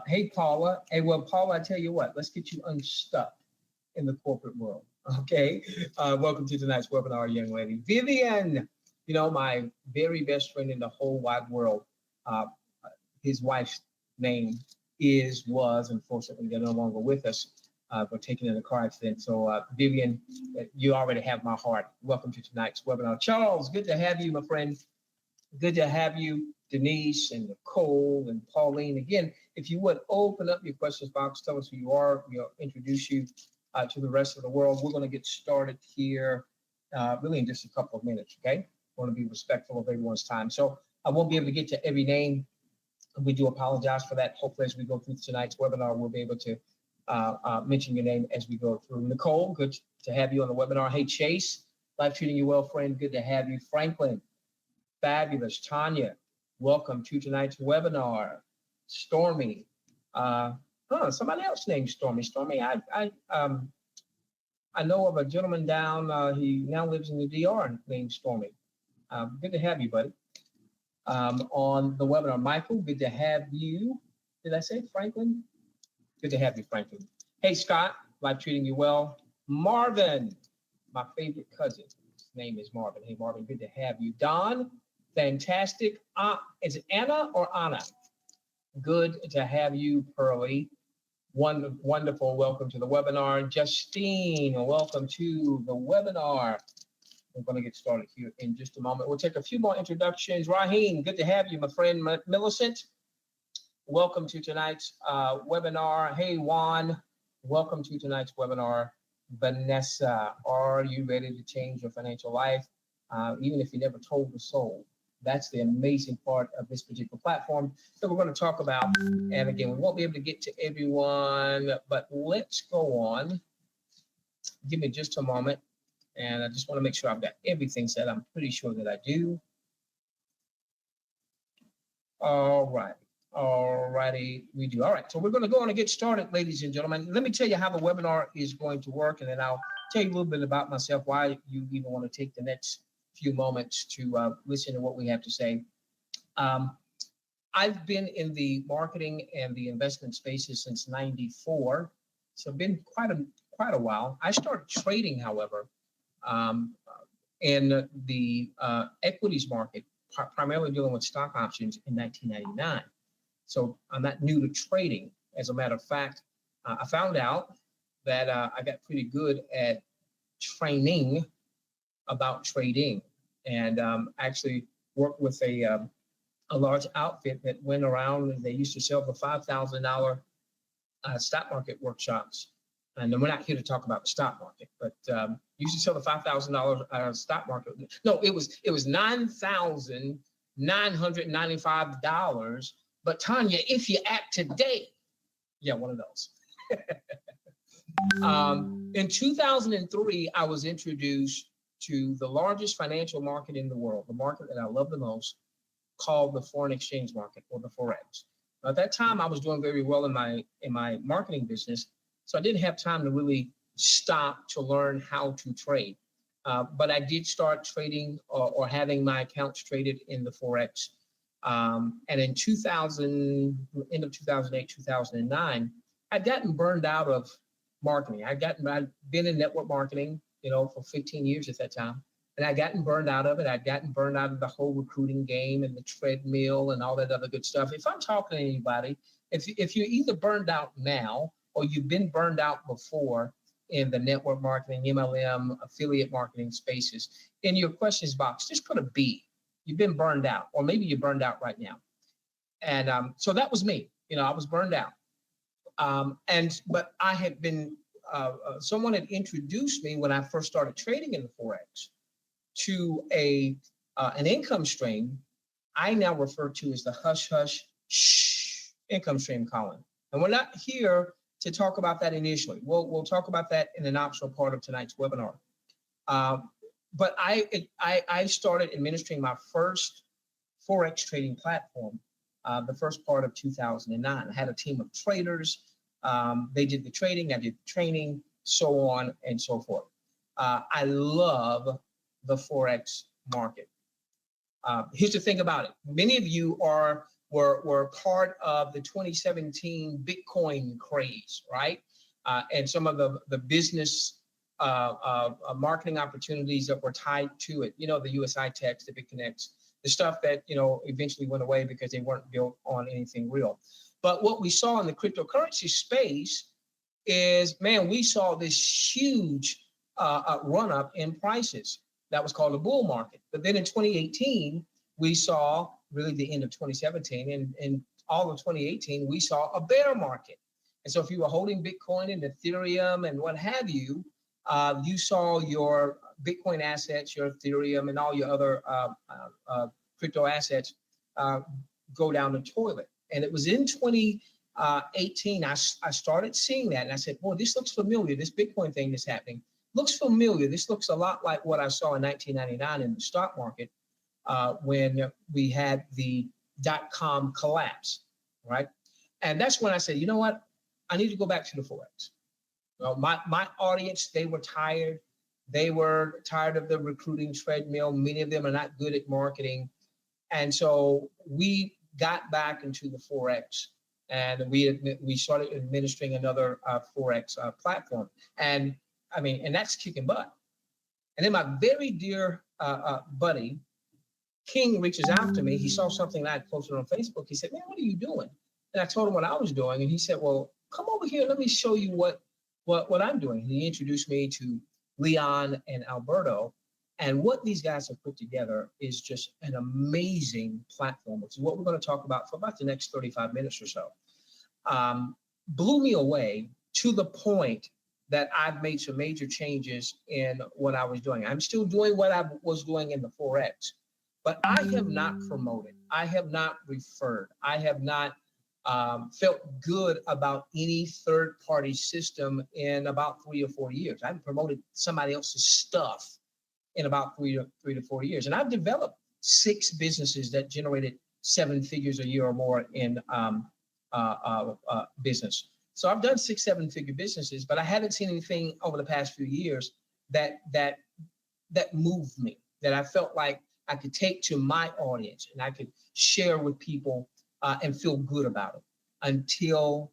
Hey, Paula. Hey, well, Paula, I tell you what, let's get you unstuck in the corporate world. Okay. Welcome to tonight's webinar, young lady. Vivian, you know, my very best friend in the whole wide world. His wife's name was, unfortunately, they're no longer with us. Were taken in a car accident. So, Vivian, you already have my heart. Welcome to tonight's webinar. Charles, good to have you, my friend. Good to have you, Denise and Nicole and Pauline. Again, if you would open up your questions box, tell us who you are. We'll introduce you to the rest of the world. We're going to get started here really in just a couple of minutes, okay? I want to be respectful of everyone's time. So I won't be able to get to every name. We do apologize for that. Hopefully, as we go through tonight's webinar, we'll be able to mention your name as we go through. Nicole, good to have you on the webinar. Hey, Chase, life treating you well, friend. Good to have you. Franklin, fabulous. Tanya, welcome to tonight's webinar. Stormy, somebody else named Stormy. Stormy, I know of a gentleman down. He now lives in the DR named Stormy. Good to have you, buddy. On the webinar, Michael, good to have you. Did I say Franklin? Good to have you, Franklin. Hey, Scott, life treating you well. Marvin, my favorite cousin. His name is Marvin. Hey, Marvin, good to have you. Don, fantastic. Is it Anna or Anna? Good to have you, Pearlie. Wonderful. Welcome to the webinar. Justine, welcome to the webinar. We're going to get started here in just a moment. We'll take a few more introductions. Raheem, good to have you, my friend. Millicent, welcome to tonight's webinar. Hey, Juan, welcome to tonight's webinar. Vanessa, are you ready to change your financial life? Even if you never told the soul. That's the amazing part of this particular platform that we're going to talk about. And again, we won't be able to get to everyone, but let's go on. Give me just a moment. And I just want to make sure I've got everything set. I'm pretty sure that I do. All right. All righty, we do. All right, so we're going to go on and get started, ladies and gentlemen. Let me tell you how the webinar is going to work, and then I'll tell you a little bit about myself, why you even want to take the next few moments to listen to what we have to say. I've been in the marketing and the investment spaces since '94, so been quite a while. I started trading, however, in the equities market, primarily dealing with stock options in 1999. So I'm not new to trading. As a matter of fact, I found out that I got pretty good at training about trading, and actually worked with a large outfit that went around, and they used to sell the $5,000 stock market workshops. And we're not here to talk about the stock market, but used to sell the $5,000 stock market. No, it was $9,995. But Tanya, if you act today, yeah, one of those. In 2003, I was introduced to the largest financial market in the world, the market that I love the most, called the foreign exchange market, or the Forex. At that time, I was doing very well in my marketing business, so I didn't have time to really stop to learn how to trade. But I did start trading or having my accounts traded in the Forex. And in end of 2008, 2009, I'd gotten burned out of marketing. I'd been in network marketing, for 15 years at that time. And I'd gotten burned out of it. I'd gotten burned out of the whole recruiting game and the treadmill and all that other good stuff. If I'm talking to anybody, if you're either burned out now or you've been burned out before in the network marketing, MLM, affiliate marketing spaces, in your questions box, just put a B. You've been burned out, or maybe you're burned out right now. And so that was me. I was burned out. But I had been, someone had introduced me when I first started trading in the Forex to an income stream I now refer to as the hush hush shh income stream, Colin. And we're not here to talk about that initially. We'll talk about that in an optional part of tonight's webinar. But I started administering my first Forex trading platform the first part of 2009. I had a team of traders. They did the trading, I did the training, so on and so forth. I love the Forex market. Here's the thing about it. Many of you are were part of the 2017 Bitcoin craze, right? And some of the business marketing opportunities that were tied to it. You know, the USI text, the BitConnects, the stuff that, you know, eventually went away because they weren't built on anything real. But what we saw in the cryptocurrency space is, man, we saw this huge run up in prices. That was called a bull market. But then in 2018, we saw really the end of 2017 and all of 2018, we saw a bear market. And so if you were holding Bitcoin and Ethereum and what have you, you saw your Bitcoin assets, your Ethereum, and all your other crypto assets go down the toilet. And it was in 2018, I started seeing that. And I said, boy, this looks familiar. This Bitcoin thing that's happening looks familiar. This looks a lot like what I saw in 1999 in the stock market when we had the .com collapse, right? And that's when I said, you know what? I need to go back to the Forex. Well, my audience, they were tired. They were tired of the recruiting treadmill. Many of them are not good at marketing. And so we got back into the Forex and we started administering another Forex platform. And I mean, and that's kicking butt. And then my very dear buddy, King, reaches out to me. He saw something that I posted on Facebook. He said, man, what are you doing? And I told him what I was doing. And he said, well, come over here. Let me show you what I'm doing. He introduced me to Leon and Alberto. And what these guys have put together is just an amazing platform, which is what we're going to talk about for about the next 35 minutes or so. Blew me away to the point that I've made some major changes in what I was doing. I'm still doing what I was doing in the Forex, but I have not promoted. I have not referred. I have not felt good about any third-party system in about 3 or 4 years. I haven't promoted somebody else's stuff in about 3 to 4 years. And I've developed 6 businesses that generated 7 figures a year or more in business. So I've done 6, 7-figure businesses, but I haven't seen anything over the past few years that moved me, that I felt like I could take to my audience and I could share with people and feel good about it until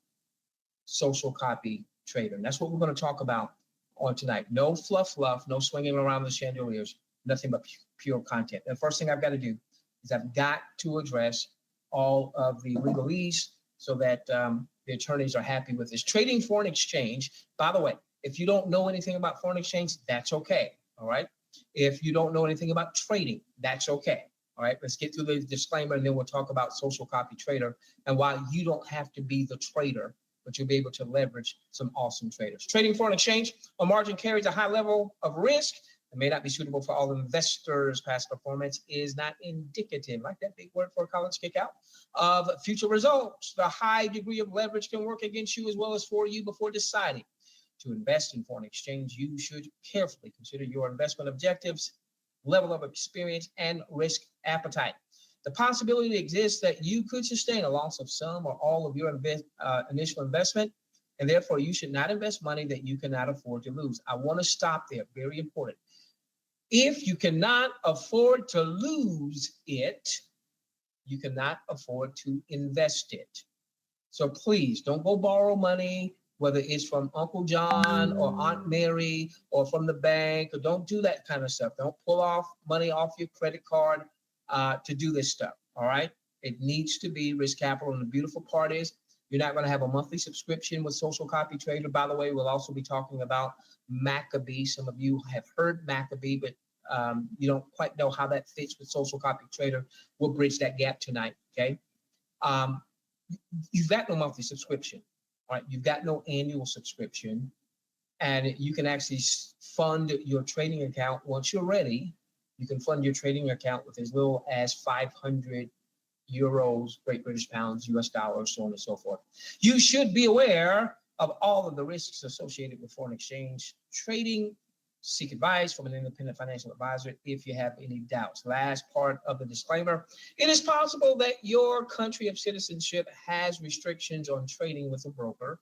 Social Copy Trader. And that's what we're going to talk about on tonight. No fluff, no swinging around the chandeliers, nothing but pure content. The first thing I've got to do is I've got to address all of the legalese so that the attorneys are happy with this. Trading foreign exchange, by the way, if you don't know anything about foreign exchange, that's okay, all right? If you don't know anything about trading, that's okay. All right, let's get through the disclaimer and then we'll talk about Social Copy Trader and why you don't have to be the trader, but you'll be able to leverage some awesome traders. Trading foreign exchange on margin carries a high level of risk. It may not be suitable for all investors. Past performance is not indicative, like that big word for a college kickout, of future results. The high degree of leverage can work against you as well as for you. Before deciding to invest in foreign exchange, you should carefully consider your investment objectives, level of experience, and risk appetite. The possibility exists that you could sustain a loss of some or all of your initial investment, and therefore you should not invest money that you cannot afford to lose. I want to stop there. Very important. If you cannot afford to lose it, you cannot afford to invest it. So please don't go borrow money, whether it's from Uncle John or Aunt Mary or from the bank, or don't do that kind of stuff. Don't pull off money off your credit card to do this stuff, all right? It needs to be risk capital. And the beautiful part is you're not going to have a monthly subscription with Social Copy Trader. By the way, we'll also be talking about Maccabee. Some of you have heard Maccabee, but you don't quite know how that fits with Social Copy Trader. We'll bridge that gap tonight, okay? You've got no monthly subscription, all right? You've got no annual subscription, and you can actually fund your trading account once you're ready. You can fund your trading account with as little as 500 euros, Great British pounds, US dollars, so on and so forth. You should be aware of all of the risks associated with foreign exchange trading. Seek advice from an independent financial advisor if you have any doubts. Last part of the disclaimer: it is possible that your country of citizenship has restrictions on trading with a broker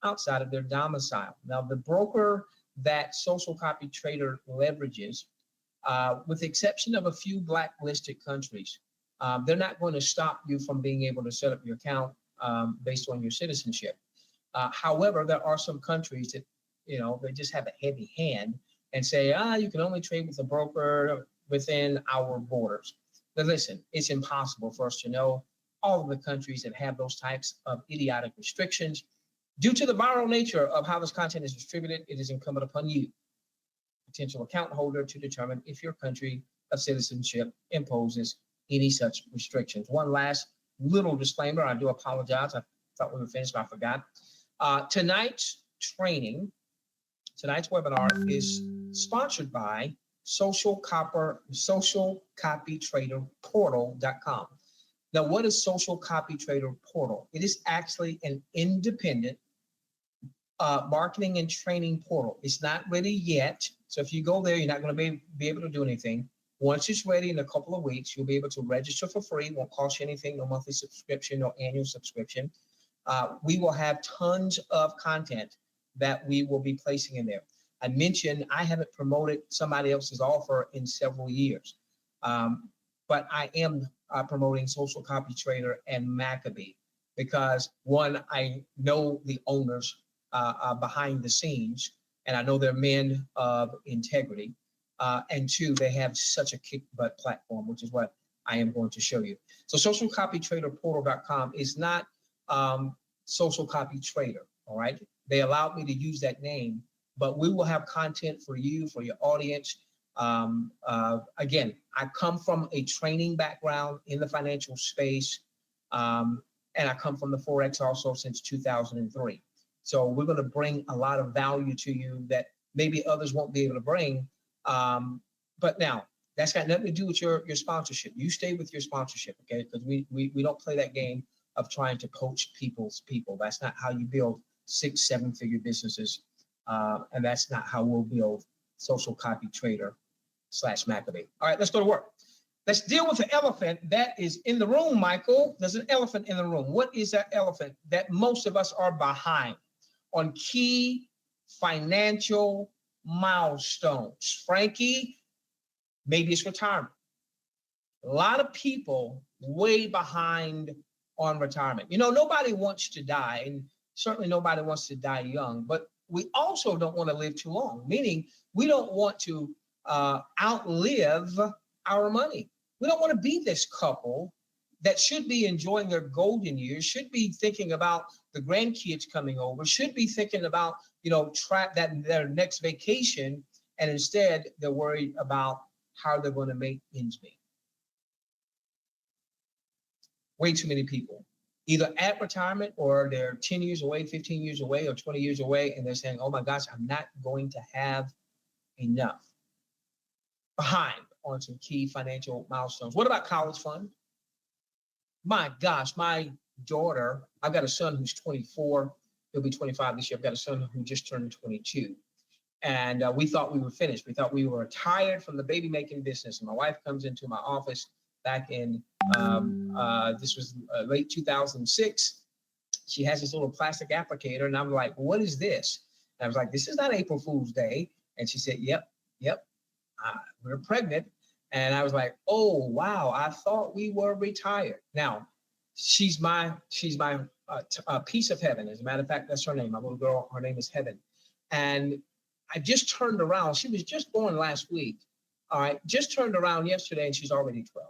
outside of their domicile. Now, the broker that Social Copy Trader leverages, with the exception of a few blacklisted countries, they're not going to stop you from being able to set up your account based on your citizenship. However, there are some countries that, they just have a heavy hand and say, you can only trade with a broker within our borders. But listen, it's impossible for us to know all of the countries that have those types of idiotic restrictions. Due to the viral nature of how this content is distributed, it is incumbent upon you, potential account holder, to determine if your country of citizenship imposes any such restrictions. One last little disclaimer. I do apologize. I thought we were finished, but I forgot. Tonight's webinar is sponsored by SocialCopyTrader Portal.com. Now, what is Social Copy Trader Portal? It is actually an independent marketing and training portal. It's not ready yet. So if you go there, you're not going to be able to do anything. Once it's ready in a couple of weeks, you'll be able to register for free. It won't cost you anything, no monthly subscription, no annual subscription. We will have tons of content that we will be placing in there. I mentioned I haven't promoted somebody else's offer in several years, but I am promoting Social Copy Trader and Maccabee because, one, I know the owners behind the scenes, and I know they're men of integrity, and two, they have such a kick-butt platform, which is what I am going to show you. So SocialCopyTraderPortal.com is not Social Copy Trader, all right? They allowed me to use that name, but we will have content for you, for your audience. Again, I come from a training background in the financial space, and I come from the Forex also since 2003. So we're going to bring a lot of value to you that maybe others won't be able to bring. But now, that's got nothing to do with your sponsorship. You stay with your sponsorship, okay? Because we don't play that game of trying to poach people's people. That's not how you build 6-7 figure businesses. And that's not how we'll build Social Copy Trader / Maccabee. All right, let's go to work. Let's deal with the elephant that is in the room, Michael. There's an elephant in the room. What is that elephant? That most of us are behind on key financial milestones. Frankie, maybe it's retirement. A lot of people way behind on retirement. Nobody wants to die, and certainly nobody wants to die young, but we also don't want to live too long, meaning we don't want to outlive our money. We don't want to be this couple that should be enjoying their golden years, should be thinking about the grandkids coming over, should be thinking about, their next vacation, and instead they're worried about how they're going to make ends meet. Way too many people, either at retirement or they're 10 years away, 15 years away, or 20 years away, and they're saying, oh my gosh, I'm not going to have enough. Behind on some key financial milestones. What about college fund? My gosh, my daughter, I've got a son who's 24. He'll be 25 this year. I've got a son who just turned 22. And we thought we were finished. We thought we were retired from the baby making business. And my wife comes into my office back in, this was late 2006. She has this little plastic applicator. And I'm like, what is this? And I was like, this is not April Fool's Day. And she said, yep. We're pregnant. And I was like, oh, wow, I thought we were retired. Now, she's my piece of heaven. As a matter of fact, that's her name. My little girl, her name is Heaven. And I just turned around. She was just born last week. All right, just turned around yesterday and she's already 12.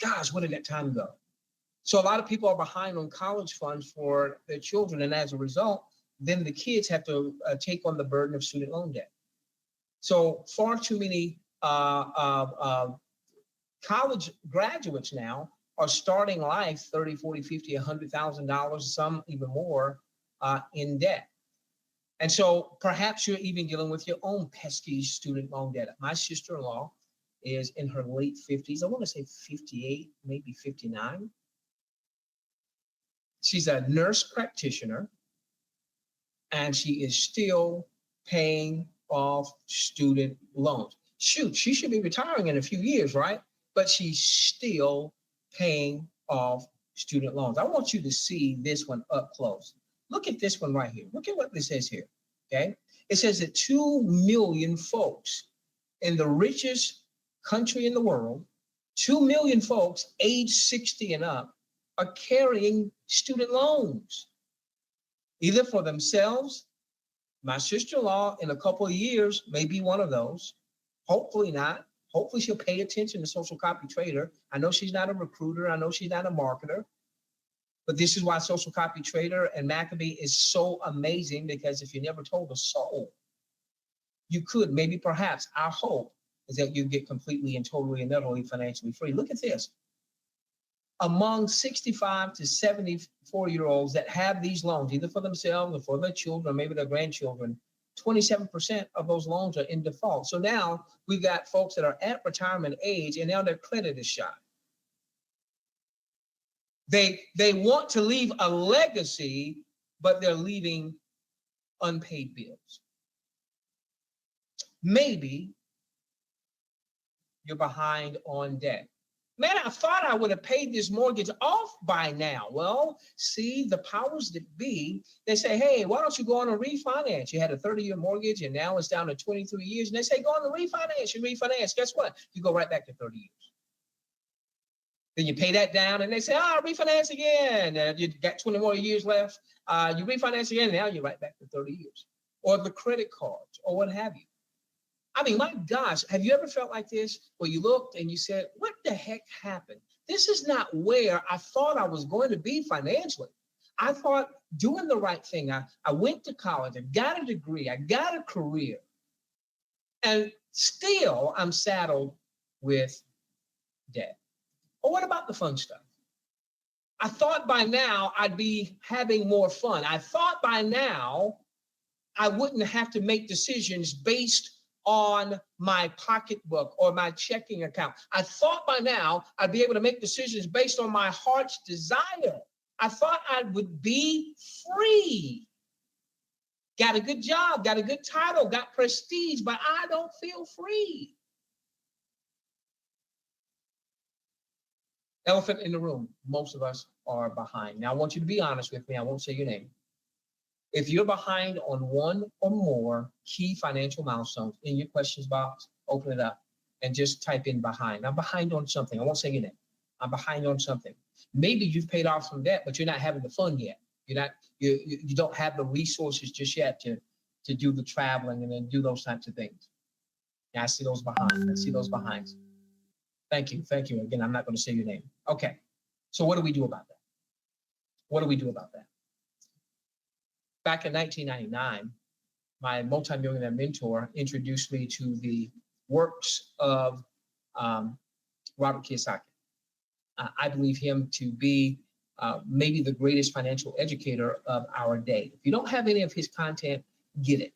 Gosh, where did that time go? So a lot of people are behind on college funds for their children. And as a result, then the kids have to take on the burden of student loan debt. So far too many college graduates now are starting life $30, $40, $50, $100,000, some even more in debt. And so perhaps you're even dealing with your own pesky student loan debt. My sister-in-law is in her late 50s. I want to say 58, maybe 59. She's a nurse practitioner, and she is still paying off student loans. Shoot, she should be retiring in a few years, right? But she's still paying off student loans. I want you to see this one up close. Look at this one right here. Look at what this says here, okay? It says that 2 million folks in the richest country in the world 2 million folks age 60 and up are carrying student loans, either for themselves. My sister-in-law in a couple of years may be one of those. Hopefully not. Hopefully she'll pay attention to Social Copy Trader. I know she's not a recruiter. I know she's not a marketer. But this is why Social Copy Trader and Maccabee is so amazing, because if you never told a soul, you could, maybe perhaps our hope is that you get completely and totally and utterly financially free. Look at this. Among 65 to 74-year-olds that have these loans, either for themselves or for their children or maybe their grandchildren, 27% of those loans are in default. So now we've got folks that are at retirement age and now their credit is shot. They want to leave a legacy, but they're leaving unpaid bills. Maybe you're behind on debt. Man, I thought I would have paid this mortgage off by now. Well, see, the powers that be, they say, hey, why don't you go on a refinance? You had a 30-year mortgage and now it's down to 23 years. And they say, go on a refinance. You refinance. Guess what? You go right back to 30 years. Then you pay that down and they say, refinance again. You got 20 more years left. You refinance again. And now you're right back to 30 years. Or the credit cards or what have you. I mean, my gosh, have you ever felt like this where you looked and you said, what the heck happened? This is not where I thought I was going to be financially. I thought doing the right thing. I went to college, I got a degree, I got a career, and still I'm saddled with debt. Or what about the fun stuff? I thought by now I'd be having more fun. I thought by now I wouldn't have to make decisions based on my pocketbook or my checking account. I thought by now I'd be able to make decisions based on my heart's desire. I thought I would be free. Got a good job, got a good title, got prestige, but I don't feel free. Elephant in the room, most of us are behind. Now I want you to be honest with me. I won't say your name. If you're behind on one or more key financial milestones, in your questions box, open it up and just type in behind. I'm behind on something. I won't say your name. I'm behind on something. Maybe you've paid off some debt, but you're not having the fun yet. You don't have the resources just yet to do the traveling and then do those types of things. Yeah, I see those behind. I see those behinds. Thank you. Thank you. Again, I'm not going to say your name. Okay. So what do we do about that? What do we do about that? Back in 1999, my multimillionaire mentor introduced me to the works of Robert Kiyosaki. I believe him to be maybe the greatest financial educator of our day. If you don't have any of his content, get it.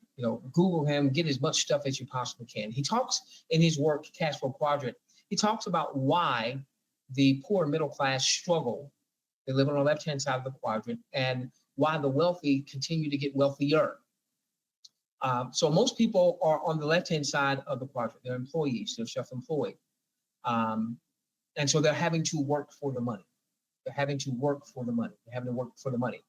Google him, get as much stuff as you possibly can. He talks in his work, Cash Flow Quadrant, he talks about why the poor and middle class struggle. They live on the left-hand side of the quadrant, and why the wealthy continue to get wealthier. So most people are on the left-hand side of the quadrant. They're employees, they're self-employed. And so they're having to work for the money. They're having to work for the money. They're having to work for the money.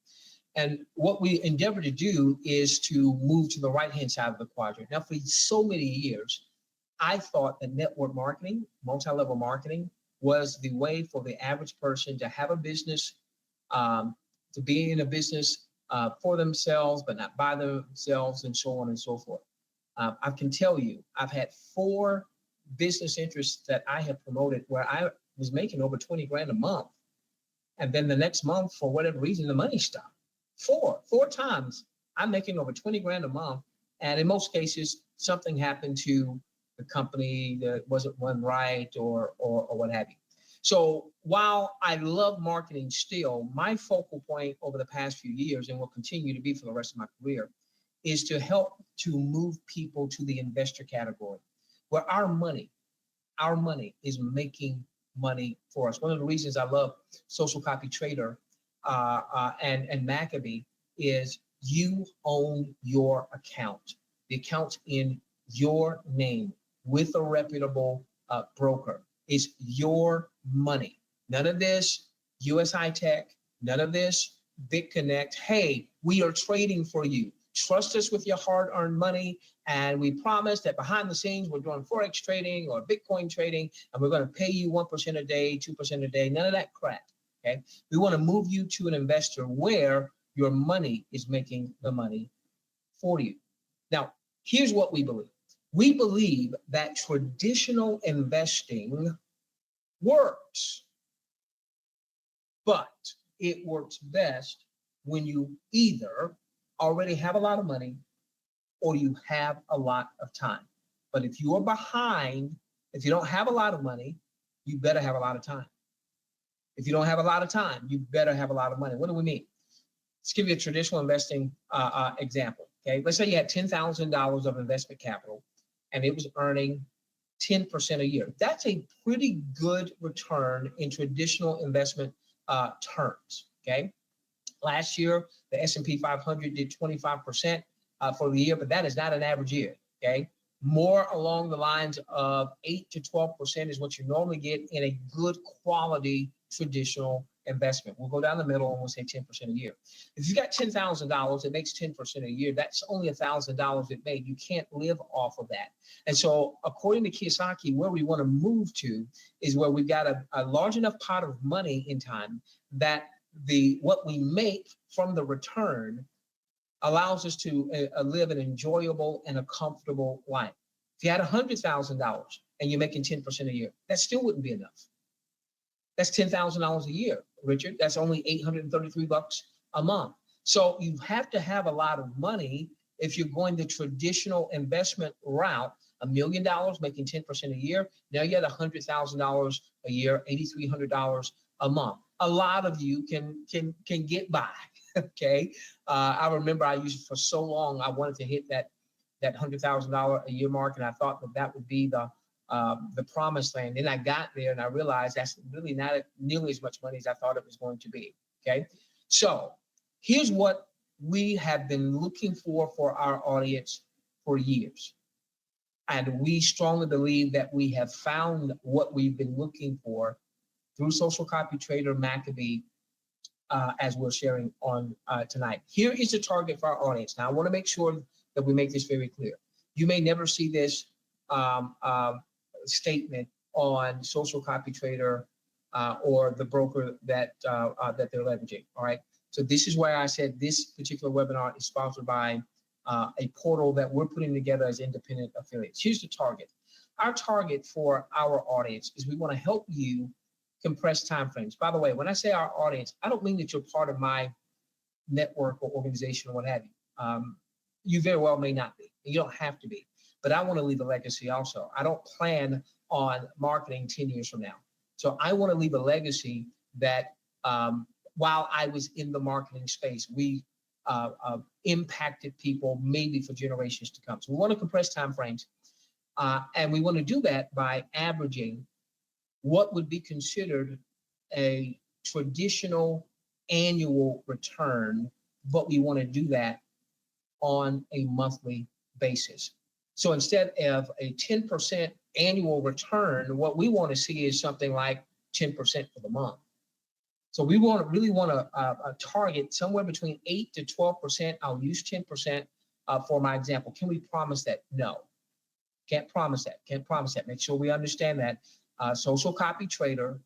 And what we endeavor to do is to move to the right-hand side of the quadrant. Now, for so many years, I thought that network marketing, multi-level marketing, was the way for the average person to have a business, to be in a business for themselves, but not by themselves, and so on and so forth. I can tell you, I've had 4 business interests that I have promoted where I was making over 20 grand a month. And then the next month, for whatever reason, the money stopped. 4 times I'm making over 20 grand a month. And in most cases, something happened to the company that wasn't run right or what have you. So while I love marketing still, my focal point over the past few years, and will continue to be for the rest of my career, is to help to move people to the investor category, where our money is making money for us. One of the reasons I love Social Copy Trader and Maccabee is you own your account. The account's in your name with a reputable broker. It's your money. None of this US High Tech, none of this Big Connect. Hey, we are trading for you. trust us with your hard-earned money, and we promise that behind the scenes we're doing Forex trading or Bitcoin trading, and we're going to pay you 1% a day, 2% a day, none of that crap, okay? We want to move you to an investor where your money is making the money for you. Now, here's what we believe. We believe that traditional investing works, but it works best when you either already have a lot of money or you have a lot of time. But if you are behind, if you don't have a lot of money, you better have a lot of time. If you don't have a lot of time, you better have a lot of money. What do we mean? Let's give you a traditional investing example. Okay, let's say you had $10,000 of investment capital and it was earning 10% a year. That's a pretty good return in traditional investment terms. Okay, last year the S&P 500 did 25% for the year, but that is not an average year. Okay, more along the lines of 8 to 12% is what you normally get in a good quality traditional investment. We'll go down the middle and we'll say 10% a year. If you got $10,000, it makes 10% a year. That's only $1,000 it made. You can't live off of that. And so according to Kiyosaki, where we want to move to is where we've got a large enough pot of money in time that what we make from the return allows us to live an enjoyable and a comfortable life. If you had $100,000 and you're making 10% a year, that still wouldn't be enough. That's $10,000 a year, Richard. That's only $833 a month. So you have to have a lot of money if you're going the traditional investment route. $1 million making 10% a year. Now you have $100,000 a year, $8,300 a month. A lot of you can get by. Okay, I remember I used for so long I wanted to hit that $100,000 a year mark, and I thought that would be the promised land. Then I got there and I realized that's really not nearly as much money as I thought it was going to be. Okay, so here's what we have been looking for our audience for years, and we strongly believe that we have found what we've been looking for through SocialCopyTrader Maccabee, as we're sharing on tonight. Here is the target for our audience. Now, I want to make sure that we make this very clear. You may never see this statement on SocialCopyTrader or the broker that they're leveraging. All right. So this is why I said this particular webinar is sponsored by a portal that we're putting together as independent affiliates. Here's the target. Our target for our audience is we want to help you compress timeframes. By the way, when I say our audience, I don't mean that you're part of my network or organization or what have you. You very well may not be. You don't have to be. But I want to leave a legacy also. I don't plan on marketing 10 years from now. So I want to leave a legacy that while I was in the marketing space, we impacted people maybe for generations to come. So we want to compress timeframes. And we want to do that by averaging what would be considered a traditional annual return, but we want to do that on a monthly basis. So instead of a 10% annual return, what we want to see is something like 10% for the month. So we really want to target somewhere between 8 to 12%. I'll use 10% for my example. Can we promise that? No, can't promise that. Can't promise that. Make sure we understand that. SocialCopyTrader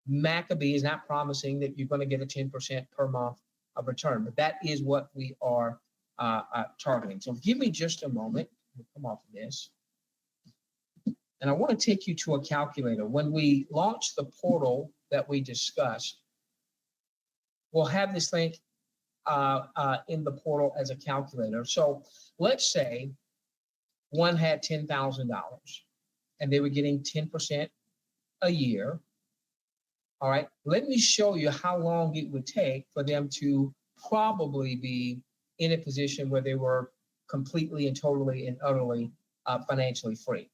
Maccabee is not promising that you're going to get a 10% per month of return, but that is what we are targeting. So give me just a moment. We'll come off of this. And I want to take you to a calculator. When we launch the portal that we discussed, we'll have this link in the portal as a calculator. So let's say one had $10,000 and they were getting 10% a year. All right, let me show you how long it would take for them to probably be in a position where they were completely and totally and utterly financially free.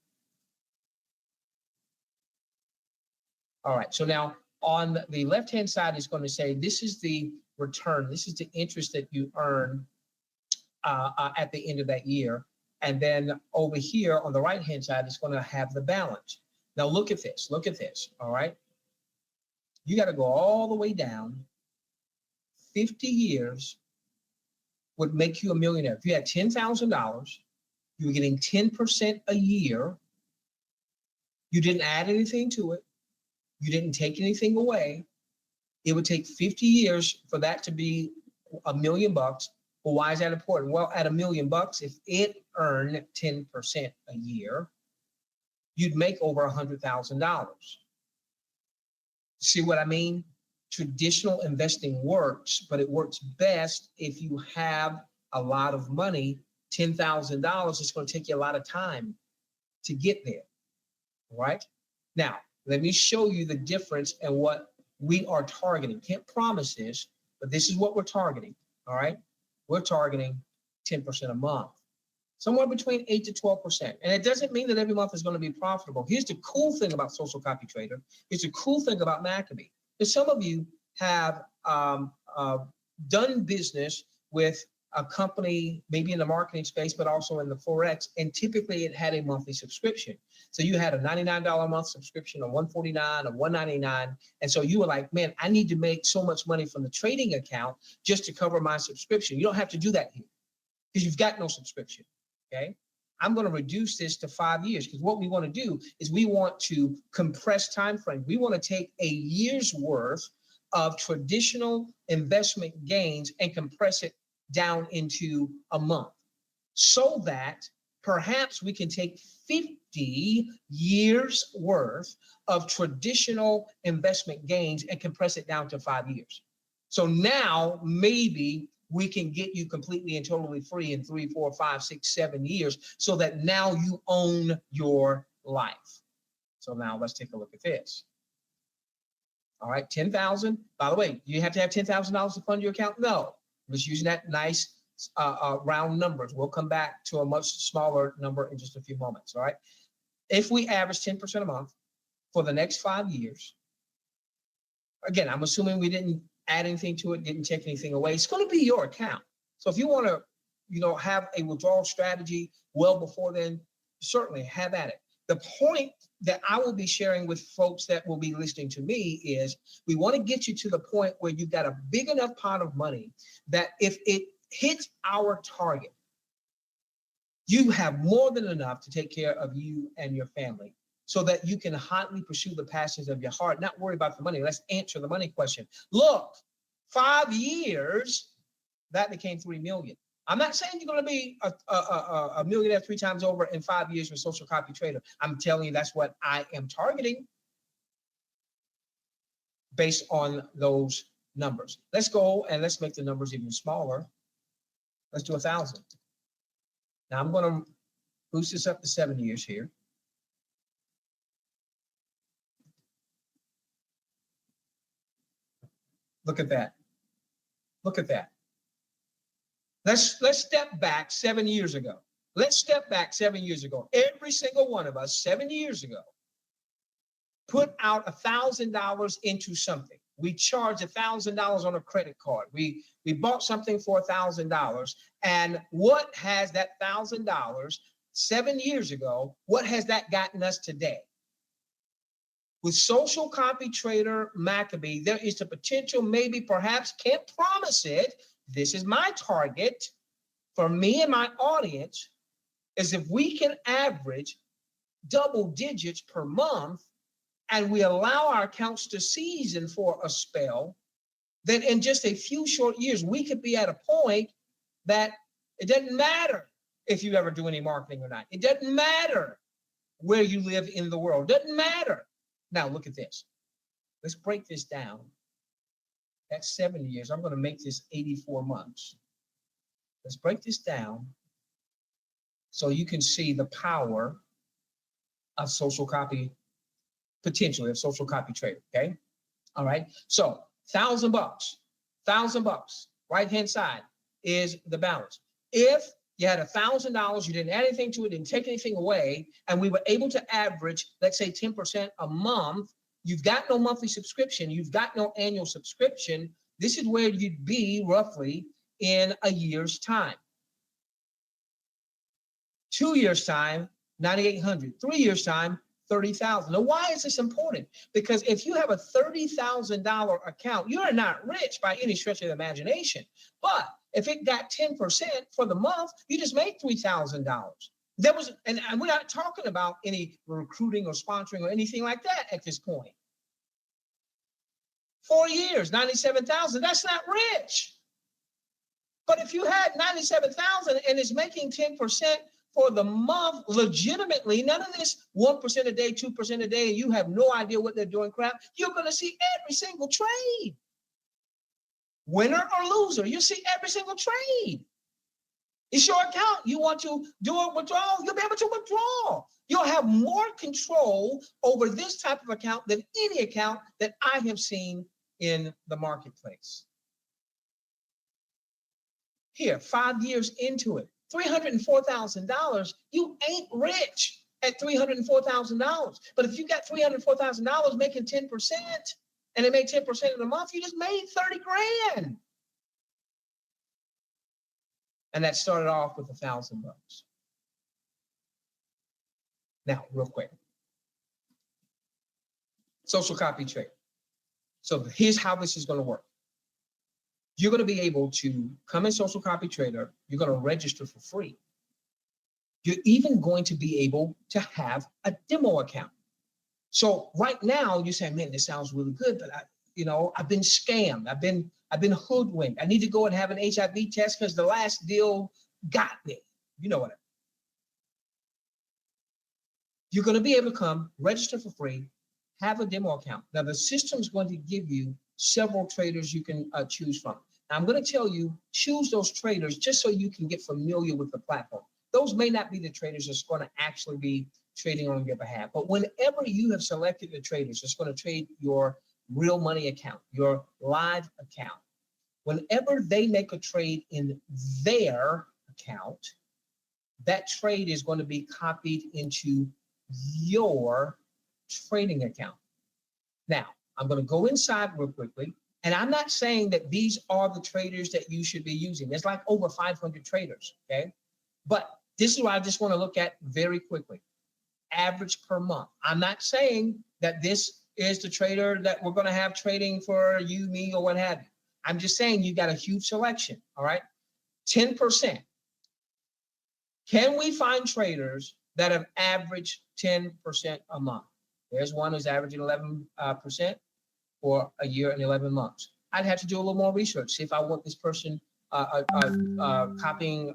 All right, so now on the left-hand side, it's going to say this is the return. This is the interest that you earn at the end of that year. And then over here on the right-hand side, it's going to have the balance. Now look at this. Look at this. All right. You got to go all the way down 50 years would make you a millionaire. If you had $10,000, you were getting 10% a year. You didn't add anything to it. You didn't take anything away. It would take 50 years for that to be $1 million. Well, why is that important? Well, at $1 million, if it earned 10% a year, you'd make over $100,000. See what I mean? Traditional investing works, but it works best if you have a lot of money. $10,000 is going to take you a lot of time to get there. All right? Now, let me show you the difference and what we are targeting. Can't promise this, but this is what we're targeting. All right? We're targeting 10% a month, somewhere between 8 to 12%. And it doesn't mean that every month is going to be profitable. Here's the cool thing about Social Copy Trader. Here's the cool thing about Maccabee. Is some of you have done business with a company, maybe in the marketing space, but also in the Forex, and typically it had a monthly subscription. So you had a $99 a month subscription, a $149, a $199, and so you were like, man, I need to make so much money from the trading account just to cover my subscription. You don't have to do that here because you've got no subscription, okay? I'm going to reduce this to 5 years because what we want to do is we want to compress time frame. We want to take a year's worth of traditional investment gains and compress it down into a month so that perhaps we can take 50 years worth of traditional investment gains and compress it down to 5 years. So now maybe we can get you completely and totally free in 3, 4, 5, 6, 7 years so that now you own your life. So now let's take a look at this. All right, 10,000. By the way, you have to have $10,000 to fund your account? No, I'm just using that nice round numbers. We'll come back to a much smaller number in just a few moments. All right. If we average 10% a month for the next 5 years, again, I'm assuming we didn't add anything to it, didn't take anything away. It's going to be your account. So if you want to, have a withdrawal strategy well before then, certainly have at it. The point that I will be sharing with folks that will be listening to me is we want to get you to the point where you've got a big enough pot of money that if it hits our target, you have more than enough to take care of you and your family so that you can hotly pursue the passions of your heart, not worry about the money. Let's answer the money question. Look, 5 years, that became 3 million. I'm not saying you're going to be a millionaire 3 times over in 5 years with Social Copy Trader. I'm telling you that's what I am targeting based on those numbers. Let's go and let's make the numbers even smaller. Let's do 1,000. Now I'm going to boost this up to 7 years here. Look at that. Look at that. Let's step back 7 years ago. Let's step back 7 years ago. Every single one of us 7 years ago put out $1,000 into something. We charged $1,000 on a credit card. We bought something for $1,000. And what has that $1,000 7 years ago, what has that gotten us today? With Social Copy Trader Maccabee, there is the potential, maybe, perhaps, can't promise it. This is my target for me and my audience, is if we can average double digits per month and we allow our accounts to season for a spell, then in just a few short years, we could be at a point that it doesn't matter if you ever do any marketing or not. It doesn't matter where you live in the world. It doesn't matter. Now, look at this. Let's break this down. That's 7 years. I'm going to make this 84 months. Let's break this down so you can see the power of social copy, potentially of Social Copy Trader, okay? All right. So $1,000, right-hand side is the balance. If you had $1,000, you didn't add anything to it, didn't take anything away, and we were able to average, let's say 10% a month, you've got no monthly subscription, you've got no annual subscription, this is where you'd be roughly in a year's time. 2 years' time, 9,800. 3 years' time, 30,000. Now, why is this important? Because if you have a $30,000 account, you're not rich by any stretch of the imagination. But if it got 10% for the month, you just made $3,000. There was, and we're not talking about any recruiting or sponsoring or anything like that at this point. 4 years, 97,000, that's not rich. But if you had 97,000 and it's making 10% for the month, legitimately, none of this 1% a day, 2% a day, and you have no idea what they're doing crap, you're going to see every single trade. Winner or loser, you see every single trade. It's your account. You want to do a withdrawal, you'll be able to withdraw. You'll have more control over this type of account than any account that I have seen in the marketplace. Here, 5 years into it, $304,000, you ain't rich at $304,000. But if you got $304,000 making 10%, and it made 10% in a month, you just made 30 grand. And that started off with $1,000. Now, real quick. Social copy trade. So here's how this is going to work. You're going to be able to come in Social Copy Trader. You're going to register for free. You're even going to be able to have a demo account. So right now you say, man, this sounds really good, but I've been scammed. I've been hoodwinked. I need to go and have an HIV test because the last deal got me. You know what I mean. You're going to be able to come, register for free, have a demo account. Now the system's going to give you several traders you can choose from. Now, I'm going to tell you, choose those traders just so you can get familiar with the platform. Those may not be the traders that's going to actually be trading on your behalf. But whenever you have selected the traders that's going to trade your real money account, your live account, whenever they make a trade in their account, that trade is going to be copied into your trading account. Now, I'm going to go inside real quickly, and I'm not saying that these are the traders that you should be using. There's like over 500 traders, okay? But this is what I just want to look at very quickly. Average per month. I'm not saying that this is the trader that we're going to have trading for you, me, or what have you. I'm just saying you got a huge selection, all right? 10%. Can we find traders that have averaged 10% a month? There's one who's averaging 11% for a year and 11 months. I'd have to do a little more research, see if I want this person copying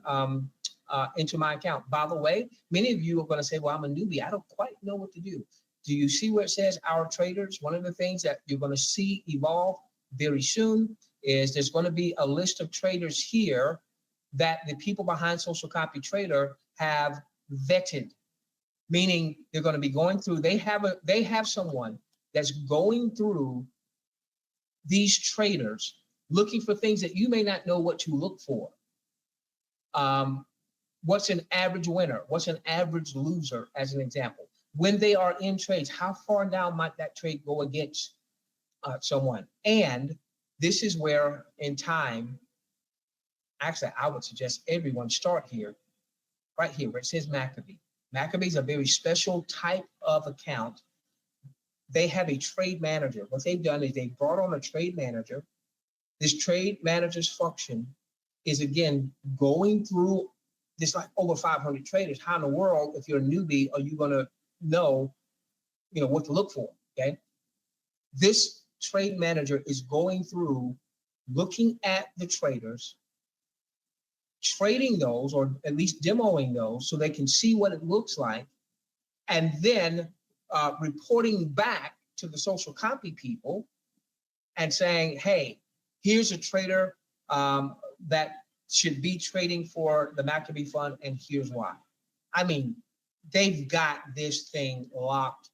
into my account. By the way, many of you are going to say, well, I'm a newbie. I don't quite know what to do. Do you see where it says our traders? One of the things that you're going to see evolve very soon is there's going to be a list of traders here that the people behind Social Copy Trader have vetted, meaning they're going to be going through, they have someone that's going through these traders looking for things that you may not know what to look for. What's an average winner? What's an average loser, as an example? When they are in trades, how far down might that trade go against someone? And this is where, in time, actually, I would suggest everyone start here, right here, where it says Maccabee. Maccabee is a very special type of account. They have a trade manager. What they've done is they brought on a trade manager. This trade manager's function is, again, going through this like over 500 traders. How in the world, if you're a newbie, are you going to know, what to look for, okay? This trade manager is going through, looking at the traders, trading those, or at least demoing those so they can see what it looks like, and then reporting back to the social copy people and saying, hey, here's a trader that should be trading for the Maccabee Fund, and here's why. I mean, they've got this thing locked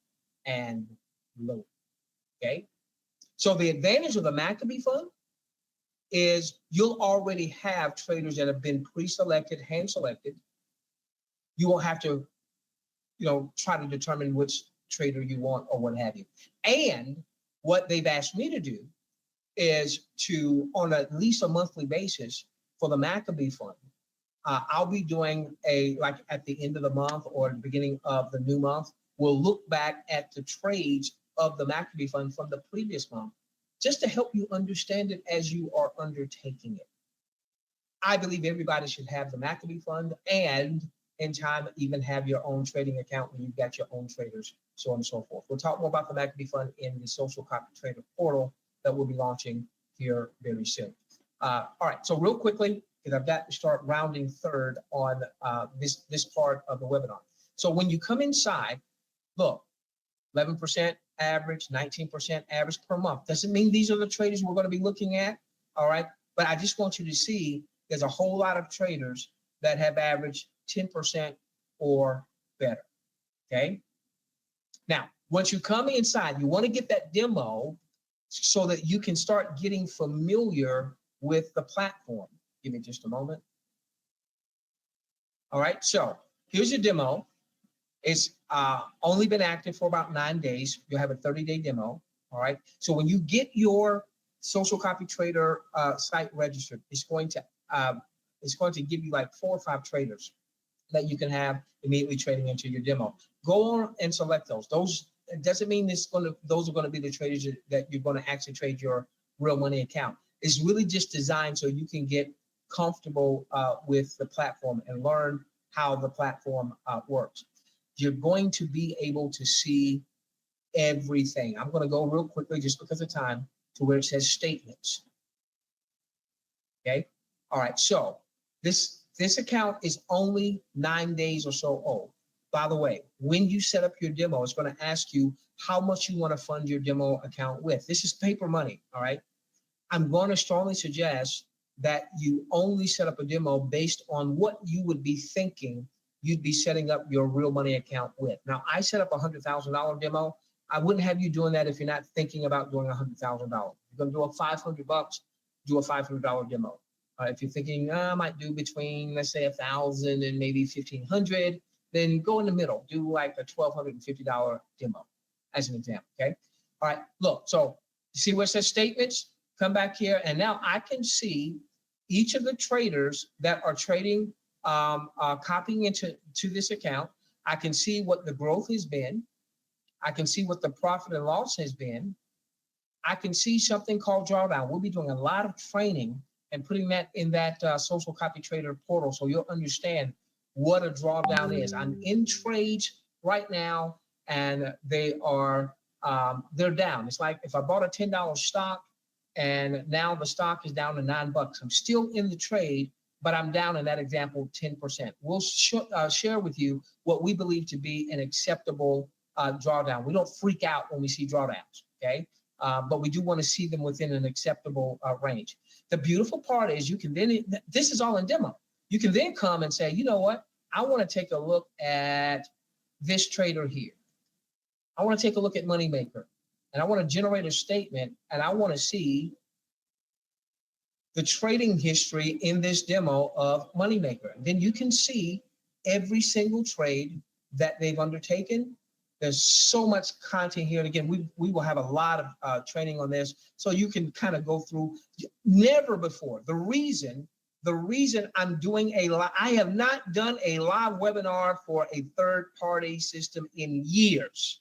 and loaded, okay? So the advantage of the Maccabee Fund is you'll already have traders that have been pre-selected, hand-selected. You won't have to, try to determine which trader you want or what have you. And what they've asked me to do is to, on at least a monthly basis for the Maccabee Fund, I'll be doing like at the end of the month or the beginning of the new month, we'll look back at the trades of the Maccabee Fund from the previous month, just to help you understand it as you are undertaking it. I believe everybody should have the McAfee fund, and in time even have your own trading account when you've got your own traders, so on and so forth. We'll talk more about the McAfee fund in the Social Copy Trader portal that we'll be launching here very soon. All right, so real quickly, because I've got to start rounding third on this part of the webinar. So when you come inside, look, 11% average, 19% average per month. Doesn't mean these are the traders we're going to be looking at, all right? But I just want you to see there's a whole lot of traders that have averaged 10% or better, okay? Now, once you come inside, you want to get that demo so that you can start getting familiar with the platform. Give me just a moment. All right, so here's your demo. It's only been active for about 9 days. You'll have a 30-day demo. All right. So when you get your Social Copy Trader site registered, it's going to give you like 4 or 5 traders that you can have immediately trading into your demo. Go on and select those. It doesn't mean those are going to be the traders that you're going to actually trade your real money account. It's really just designed so you can get comfortable with the platform and learn how the platform works. You're going to be able to see everything. I'm going to go real quickly just because of time to where it says statements. Okay. All right. So this account is only 9 days or so old. By the way, when you set up your demo, it's going to ask you how much you want to fund your demo account with. This is paper money. All right. I'm going to strongly suggest that you only set up a demo based on what you would be thinking you'd be setting up your real money account with. Now, I set up a $100,000 demo. I wouldn't have you doing that if you're not thinking about doing $100,000. You're going to do a $500, do a $500 demo. If you're thinking, I might do between, let's say, $1,000 and maybe $1,500, then go in the middle. Do like a $1,250 demo as an example, okay? All right, look, so you see where it says statements? Come back here, and now I can see each of the traders that are trading, copying into this account. I can see what the growth has been. I can see what the profit and loss has been. I can see something called drawdown. We'll be doing a lot of training and putting that in that Social Copy Trader portal so you'll understand what a drawdown is. I'm in trades right now, and they are they're down. It's like if I bought a $10 stock and now the stock is down to $9. I'm still in the trade, but I'm down in that example 10%. We'll share with you what we believe to be an acceptable drawdown. We don't freak out when we see drawdowns, okay? But we do want to see them within an acceptable range. The beautiful part is you can then, this is all in demo. You can then come and say, you know what? I want to take a look at this trader here. I want to take a look at Moneymaker, and I want to generate a statement, and I want to see the trading history in this demo of Moneymaker. Then you can see every single trade that they've undertaken. There's so much content here. And again, we will have a lot of training on this, so you can kind of go through. Never before. The reason I'm doing I have not done a live webinar for a third-party system in years.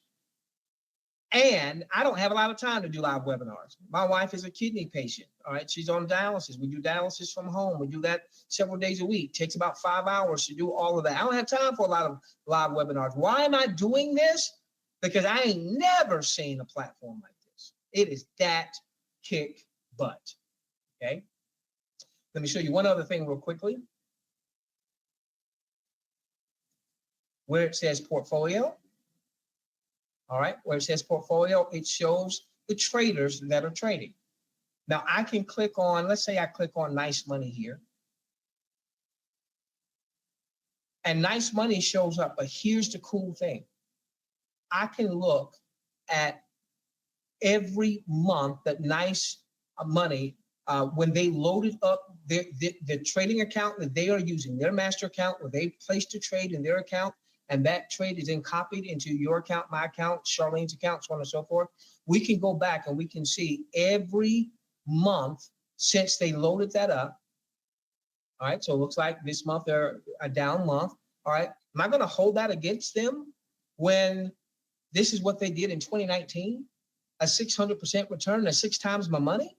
And I don't have a lot of time to do live webinars. My wife is a kidney patient. All right. She's on dialysis. We do dialysis from home. We do that several days a week. It takes about 5 hours to do all of that. I don't have time for a lot of live webinars. Why am I doing this? Because I ain't never seen a platform like this. It is that kick butt. Okay. Let me show you one other thing real quickly. Where it says portfolio. All right, where it says portfolio, it shows the traders that are trading. Now I can click on, let's say I click on Nice Money here. And Nice Money shows up, but here's the cool thing. I can look at every month that Nice Money, when they loaded up the trading account that they are using, their master account, where they placed a trade in their account, and that trade is then copied into your account, my account, Charlene's account, so on and so forth. We can go back and we can see every month since they loaded that up. All right, so it looks like this month they're a down month. All right, am I going to hold that against them when this is what they did in 2019? A 600% return, 6 times my money?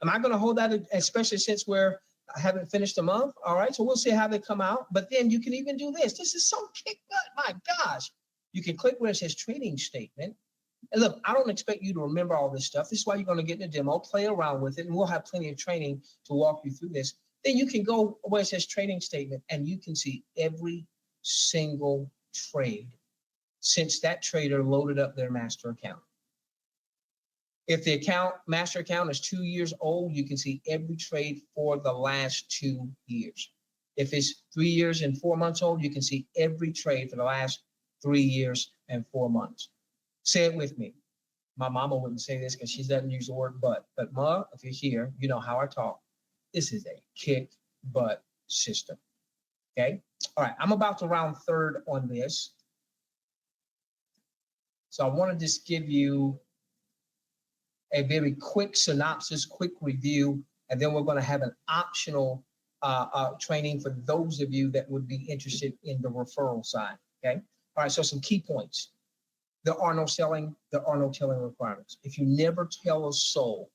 Am I going to hold that, especially since we're I haven't finished a month. All right, so we'll see how they come out. But then you can even do this. This is so kick butt. My gosh. You can click where it says trading statement. And look, I don't expect you to remember all this stuff. This is why you're going to get in a demo, play around with it, and we'll have plenty of training to walk you through this. Then you can go where it says trading statement, and you can see every single trade since that trader loaded up their master account. If the master account is 2 years old, you can see every trade for the last 2 years. If it's 3 years and 4 months old, you can see every trade for the last 3 years and 4 months. Say it with me. My mama wouldn't say this because she doesn't use the word but Ma, if you're here, you know how I talk. This is a kick butt system. Okay. All right. I'm about to round third on this. So I want to just give you a very quick synopsis, quick review, and then we're going to have an optional training for those of you that would be interested in the referral side. Okay. All right. So some key points. There are no selling, there are no telling requirements. If you never tell a soul,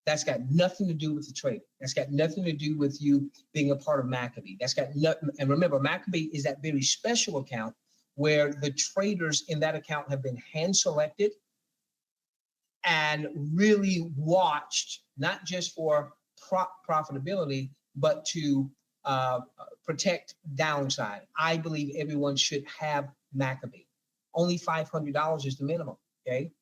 that's got nothing to do with the trading. That's got nothing to do with you being a part of Maccabee. That's got nothing. And remember, Maccabee is that very special account where the traders in that account have been hand selected and really watched, not just for profitability, but to protect downside. I believe everyone should have Maccabee. Only $500 is the minimum, okay?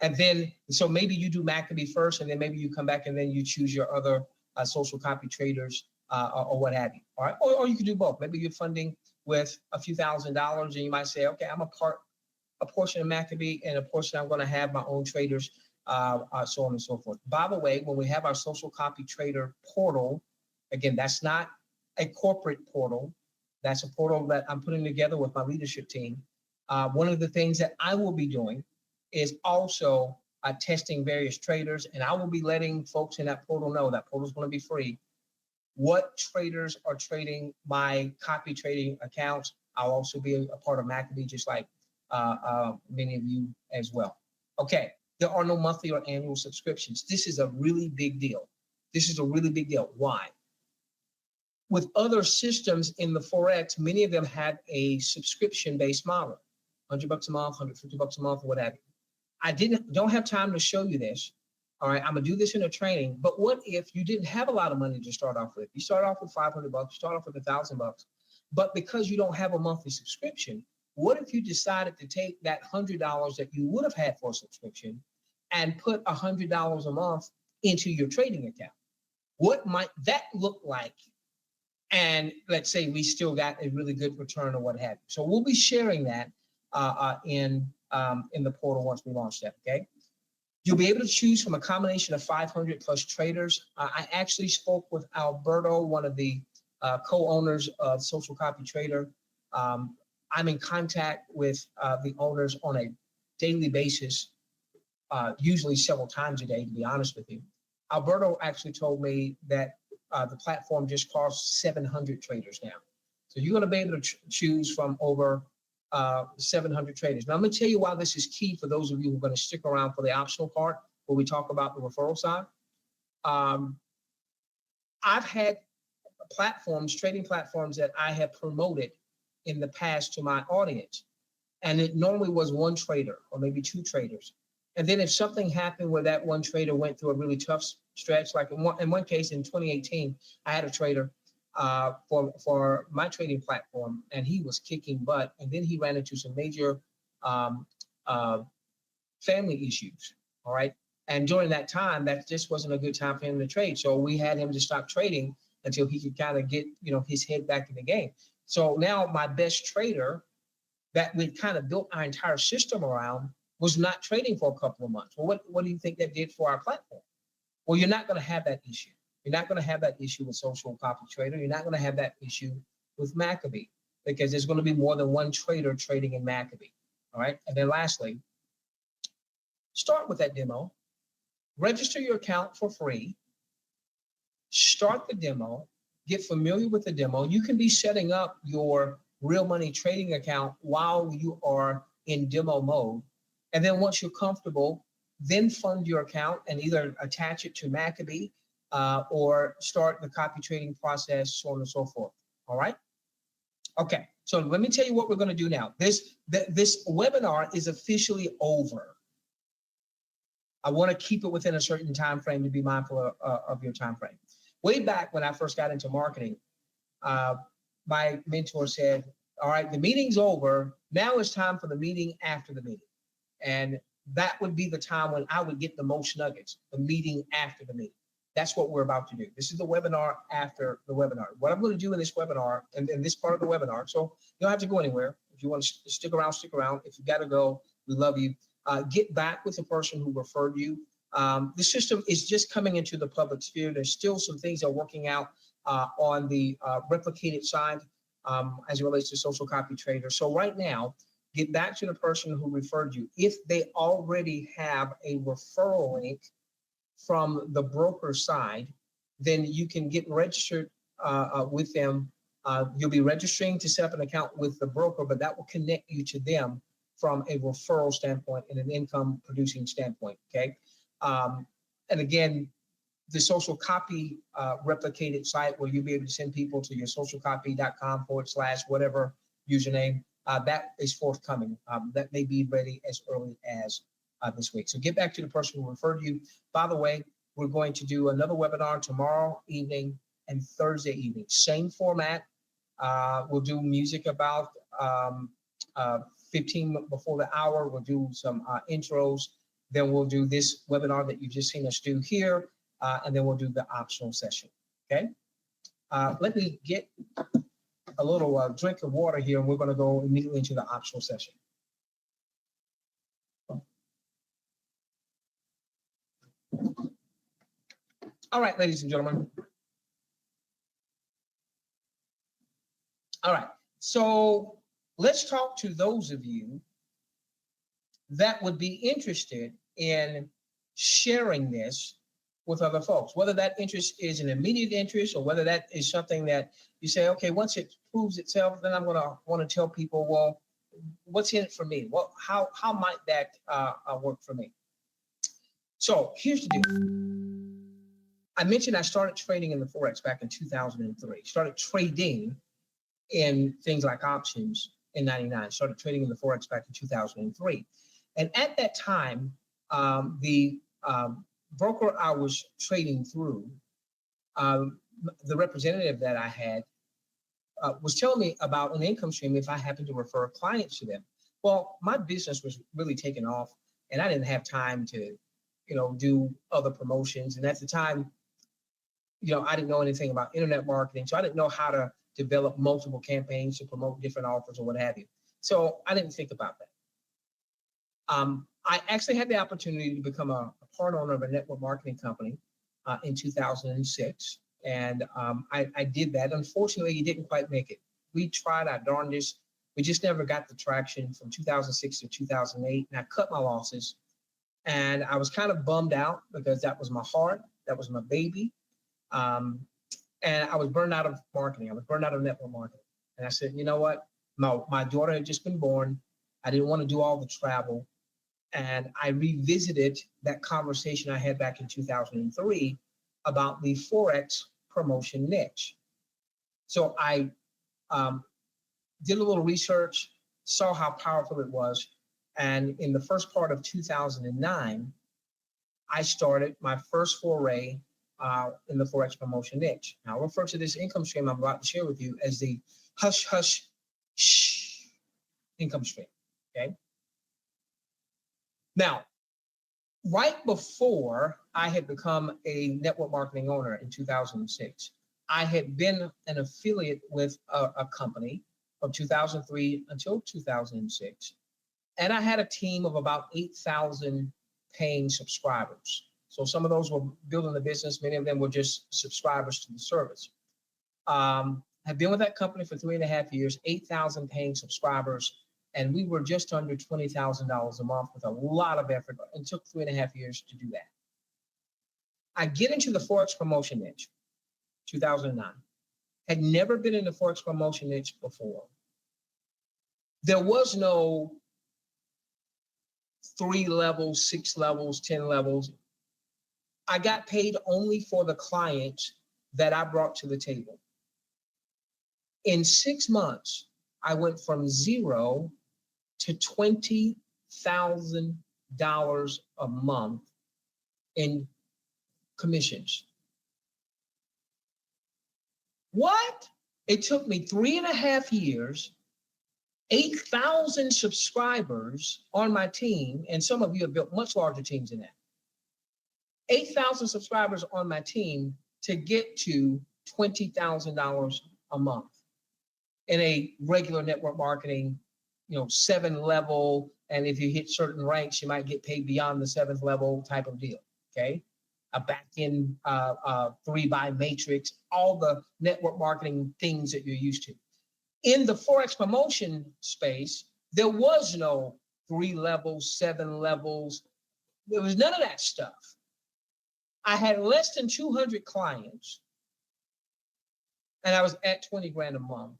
And then, so maybe you do Maccabee first, and then maybe you come back and then you choose your other social copy traders or what have you, all right? Or you could do both. Maybe you're funding with a few $1,000s, and you might say, okay, I'm a portion of Maccabee and a portion I'm gonna have my own traders, so on and so forth. By the way, when we have our social copy trader portal, again, that's not a corporate portal. That's a portal that I'm putting together with my leadership team. One of the things that I will be doing is also testing various traders, and I will be letting folks in that portal know that portal is going to be free. What traders are trading my copy trading accounts? I'll also be a part of Maccabee, just like many of you as well. Okay, there are no monthly or annual subscriptions. This is a really big deal. This is a really big deal. Why? With other systems in the Forex, many of them have a subscription-based model. $100 a month, $150 a month, or what have you. I don't have time to show you this. All right, I'm gonna do this in a training. But what if you didn't have a lot of money to start off with? You start off with $500, you start off with $1,000, but because you don't have a monthly subscription, what if you decided to take that $100 that you would have had for a subscription and put $100 a month into your trading account? What might that look like? And let's say we still got a really good return or what have you. So we'll be sharing that in the portal once we launch that, okay? You'll be able to choose from a combination of 500 plus traders. I actually spoke with Alberto, one of the co-owners of SocialCopyTrader. I'm in contact with the owners on a daily basis, usually several times a day, to be honest with you. Alberto actually told me that the platform just costs 700 traders now. So you're going to be able to choose from over 700 traders. Now, I'm going to tell you why this is key for those of you who are going to stick around for the optional part where we talk about the referral side. I've had platforms, trading platforms that I have promoted in the past to my audience, and it normally was one trader or maybe two traders. And then if something happened where that one trader went through a really tough stretch, like in one case in 2018, I had a trader for my trading platform, and he was kicking butt. And then he ran into some major family issues. All right. And during that time, that just wasn't a good time for him to trade. So we had him to stop trading until he could kind of get, his head back in the game. So now my best trader that we kind of built our entire system around was not trading for a couple of months. Well, what do you think that did for our platform? Well, you're not going to have that issue. You're not going to have that issue with SocialCopyTrader. You're not going to have that issue with Maccabee because there's going to be more than one trader trading in Maccabee. All right. And then lastly, start with that demo. Register your account for free. Start the demo. Get familiar with the demo. You can be setting up your real money trading account while you are in demo mode. And then once you're comfortable, then fund your account and either attach it to Maccabee or start the copy trading process, so on and so forth. All right. Okay. So let me tell you what we're going to do now. This webinar is officially over. I want to keep it within a certain time frame to be mindful of your time frame. Way back when I first got into marketing, my mentor said, all right, the meeting's over. Now it's time for the meeting after the meeting. And that would be the time when I would get the most nuggets, the meeting after the meeting. That's what we're about to do. This is the webinar after the webinar. What I'm going to do in this webinar and this part of the webinar, so you don't have to go anywhere. If you want to stick around, stick around. If you got to go, we love you. Get back with the person who referred you. The system is just coming into the public sphere. There's still some things that are working out on the replicated side as it relates to Social Copy Trader. So right now, get back to the person who referred you. If they already have a referral link from the broker side, then you can get registered with them. You'll be registering to set up an account with the broker, but that will connect you to them from a referral standpoint and an income producing standpoint, okay? And again, the social copy replicated site where you'll be able to send people to your socialcopy.com/whatever username, that is forthcoming. That may be ready as early as this week. So get back to the person who referred you. By the way, we're going to do another webinar tomorrow evening and Thursday evening. Same format. We'll do music about 15 before the hour. We'll do some intros. Then we'll do this webinar that you've just seen us do here. And then we'll do the optional session, okay? Let me get a little drink of water here, and we're going to go immediately into the optional session. All right, ladies and gentlemen. All right, so let's talk to those of you that would be interested in sharing this with other folks, whether that interest is an immediate interest or whether that is something that you say, okay, once it proves itself, then I'm going to want to tell people, well, what's in it for me? Well, how might that work for me? So here's the deal. I mentioned I started trading in the Forex back in 2003. Started trading in things like options in 99. Started trading in the Forex back in 2003. And at that time, the broker I was trading through, the representative that I had was telling me about an income stream if I happened to refer clients to them. Well, my business was really taking off, and I didn't have time to, do other promotions. And at the time, I didn't know anything about internet marketing, so I didn't know how to develop multiple campaigns to promote different offers or what have you. So I didn't think about that. I actually had the opportunity to become a part owner of a network marketing company in 2006. And I did that. Unfortunately, it didn't quite make it. We tried our darndest. We just never got the traction from 2006 to 2008. And I cut my losses. And I was kind of bummed out because that was my heart. That was my baby. And I was burned out of marketing. I was burned out of network marketing. And I said, you know what? My daughter had just been born. I didn't want to do all the travel. And I revisited that conversation I had back in 2003 about the Forex promotion niche. So I did a little research, saw how powerful it was. And in the first part of 2009, I started my first foray in the Forex promotion niche. Now, I refer to this income stream I'm about to share with you as the hush, hush, shh income stream, okay? Now, right before I had become a network marketing owner in 2006, I had been an affiliate with a company from 2003 until 2006. And I had a team of about 8,000 paying subscribers. So some of those were building the business. Many of them were just subscribers to the service. I've been with that company for 3.5 years, 8,000 paying subscribers. And we were just under $20,000 a month with a lot of effort. It took 3.5 years to do that. I get into the Forex promotion niche, 2009. Had never been in the Forex promotion niche before. There was no 3 levels, 6 levels, 10 levels. I got paid only for the clients that I brought to the table. In 6 months, I went from zero to $20,000 a month in commissions. What? It took me 3.5 years, 8,000 subscribers on my team, and some of you have built much larger teams than that. 8,000 subscribers on my team to get to $20,000 a month in a regular network marketing, 7 level. And if you hit certain ranks, you might get paid beyond the 7th level type of deal. Okay. A back-end 3-by matrix, all the network marketing things that you're used to. In the Forex promotion space, there was no 3 levels, 7 levels. There was none of that stuff. I had less than 200 clients, and I was at 20 grand a month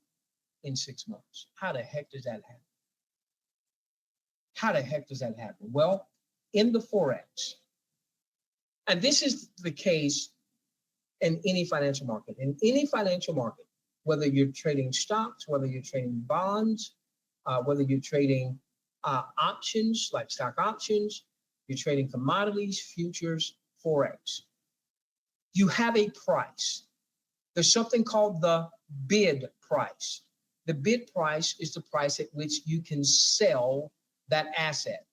in 6 months. How the heck does that happen? How the heck does that happen? Well, in the Forex, and this is the case in any financial market. In any financial market, whether you're trading stocks, whether you're trading bonds, whether you're trading options like stock options, you're trading commodities, futures, Forex, you have a price. There's something called the bid price. The bid price is the price at which you can sell that asset.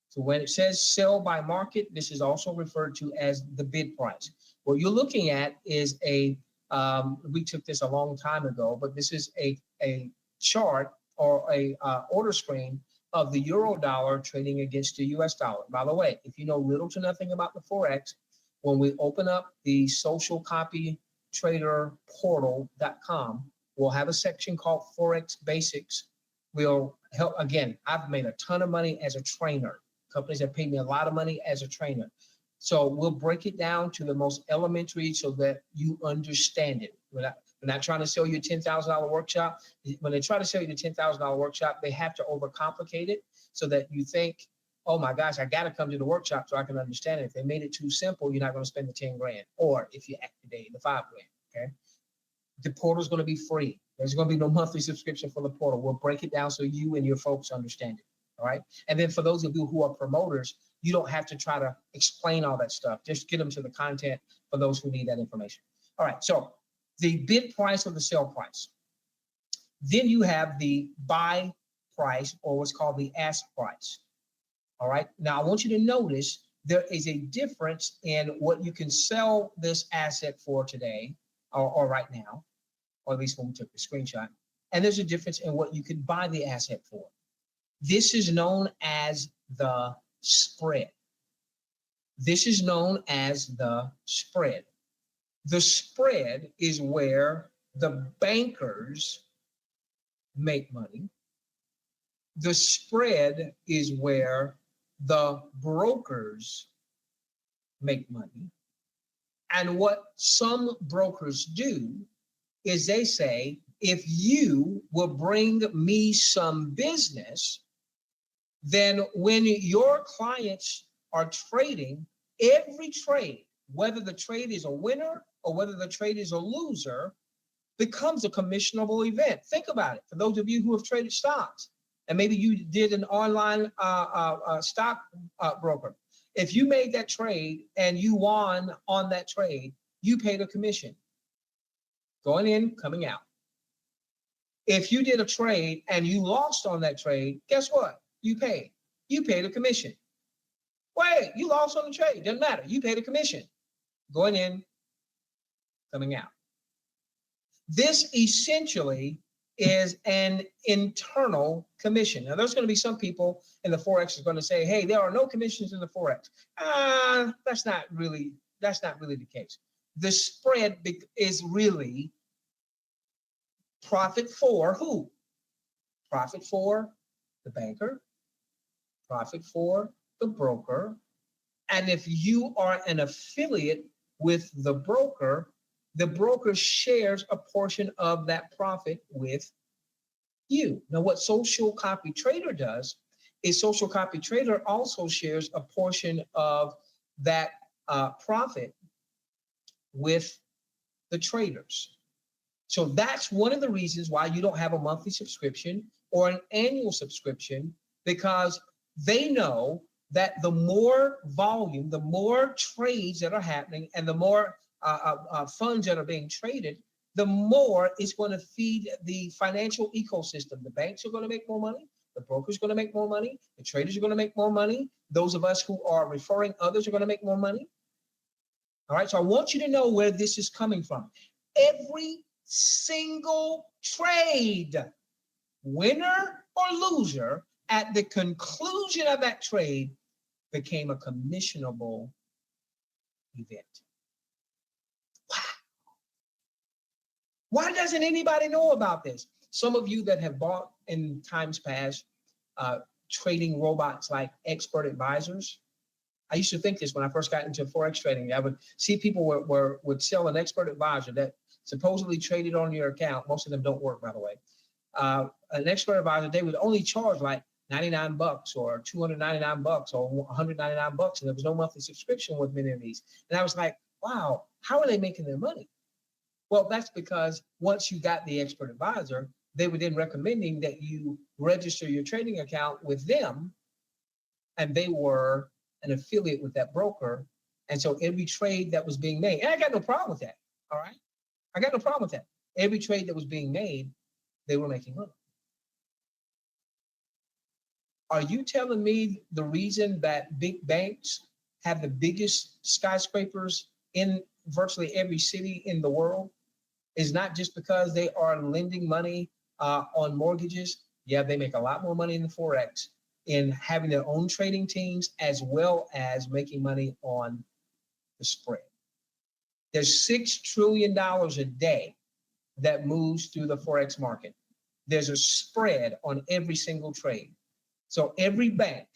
So when it says sell by market, this is also referred to as the bid price. What you're looking at is we took this a long time ago, but this is a chart or a order screen of the euro dollar trading against the US dollar. By the way, if you know little to nothing about the Forex, when we open up the SocialCopyTrader we'll have a section called Forex Basics. We'll help, again, I've made a ton of money as a trainer. Companies have paid me a lot of money as a trainer. So we'll break it down to the most elementary so that you understand it. We're not trying to sell you a $10,000 workshop. When they try to sell you the $10,000 workshop, they have to overcomplicate it so that you think, oh my gosh, I got to come to the workshop so I can understand it. If they made it too simple, you're not going to spend the 10 grand. Or if you activate the 5 grand, okay? The portal's going to be free. There's going to be no monthly subscription for the portal. We'll break it down so you and your folks understand it, all right? And then for those of you who are promoters, you don't have to try to explain all that stuff. Just get them to the content for those who need that information. All right, so the bid price of the sell price. Then you have the buy price, or what's called the ask price. All right, now I want you to notice there is a difference in what you can sell this asset for today, or right now, or at least when we took the screenshot, and there's a difference in what you could buy the asset for. This is known as the spread. This is known as the spread. The spread is where the bankers make money. The spread is where the brokers make money. And what some brokers do is they say, if you will bring me some business, then when your clients are trading, every trade, whether the trade is a winner or whether the trade is a loser, becomes a commissionable event. Think about it. For those of you who have traded stocks, and maybe you did an online stock broker, if you made that trade and you won on that trade, you paid a commission. Going in, coming out. If you did a trade and you lost on that trade, guess what? You paid. You paid a commission. Wait, you lost on the trade. Doesn't matter. You paid a commission. Going in, coming out. This essentially is an internal commission. Now, there's going to be some people in the Forex is going to say, hey, there are no commissions in the Forex. That's not really the case. The spread is really profit for who? Profit for the banker, profit for the broker. And if you are an affiliate with the broker shares a portion of that profit with you. Now, what SocialCopyTrader does is SocialCopyTrader also shares a portion of that profit with the traders. So that's one of the reasons why you don't have a monthly subscription or an annual subscription, because they know that the more volume, the more trades that are happening, and the more funds that are being traded, the more it's going to feed the financial ecosystem. The banks are going to make more money. The broker's going to make more money. The traders are going to make more money. Those of us who are referring others are going to make more money. All right, so I want you to know where this is coming from. Every single trade, winner or loser, at the conclusion of that trade became a commissionable event. Wow. Why doesn't anybody know about this? Some of you that have bought in times past trading robots like expert advisors. I used to think this when I first got into Forex trading. I would see people would sell an expert advisor that supposedly traded on your account. Most of them don't work, by the way. An expert advisor, they would only charge like $99 or $299 or $199, and there was no monthly subscription with many of these. And I was like, wow, how are they making their money? Well, that's because once you got the expert advisor, they were then recommending that you register your trading account with them, and they were an affiliate with that broker. And so every trade that was being made, and I got no problem with that, all right? I got no problem with that. Every trade that was being made, they were making money. Are you telling me the reason that big banks have the biggest skyscrapers in virtually every city in the world is not just because they are lending money on mortgages? Yeah, they make a lot more money in the Forex in having their own trading teams, as well as making money on the spread. There's $6 trillion a day that moves through the Forex market. There's a spread on every single trade. So every bank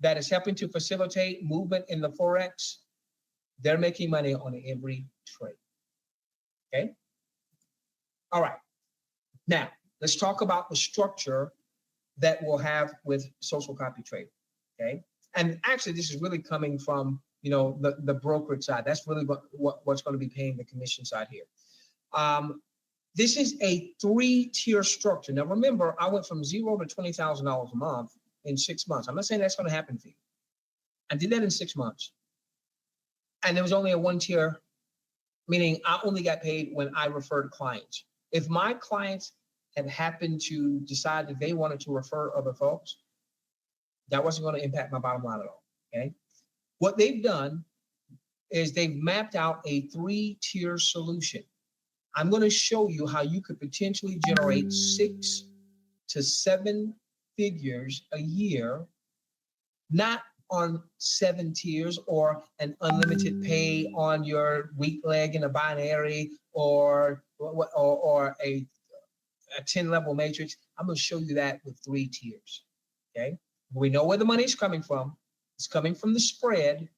that is helping to facilitate movement in the Forex, they're making money on every trade. Okay? All right. Now, let's talk about the structure that we'll have with SocialCopyTrader. Okay? And actually, this is really coming from, you know, the brokerage side. That's really what's going to be paying the commission side here. This is a 3-tier structure. Now, remember, I went from $0 to $20,000 a month in 6 months. I'm not saying that's going to happen for you. I did that in 6 months. And there was only a 1-tier, meaning I only got paid when I referred clients. If my clients had happened to decide that they wanted to refer other folks, that wasn't going to impact my bottom line at all. Okay. What they've done is they've mapped out a 3-tier solution. I'm going to show you how you could potentially generate 6 to 7 figures a year, not on 7 tiers or an unlimited pay on your weak leg in a binary or a 10-level matrix. I'm going to show you that with 3 tiers. Okay. We know where the money's coming from. It's coming from the spread,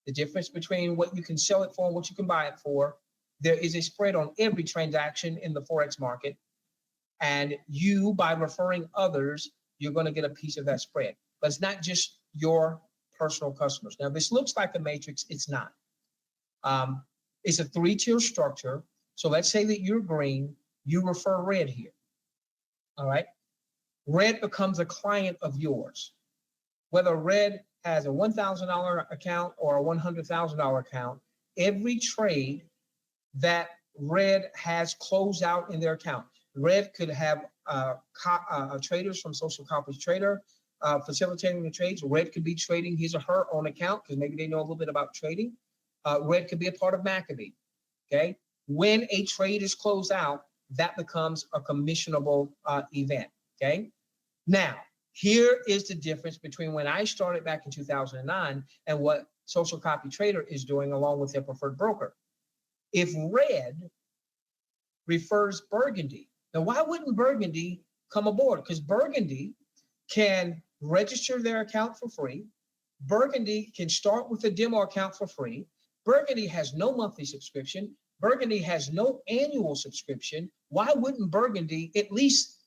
the difference between what you can sell it for and what you can buy it for. There is a spread on every transaction in the Forex market. And you, by referring others, you're going to get a piece of that spread. But it's not just your personal customers. Now, this looks like a matrix. It's not. It's a 3-tier structure. So let's say that you're green. You refer red here. All right. Red becomes a client of yours. Whether red has a $1,000 account or a $100,000 account, every trade that red has closed out in their account. Red could have traders from SocialCopyTrader facilitating the trades. Red could be trading his or her own account because maybe they know a little bit about trading. Red could be a part of Maccabee. Okay. When a trade is closed out, that becomes a commissionable event. Okay. Now, here is the difference between when I started back in 2009 and what SocialCopyTrader is doing along with their preferred broker. If red refers burgundy, now why wouldn't burgundy come aboard? Because burgundy can register their account for free. Burgundy can start with a demo account for free. Burgundy has no monthly subscription. Burgundy has no annual subscription. Why wouldn't burgundy at least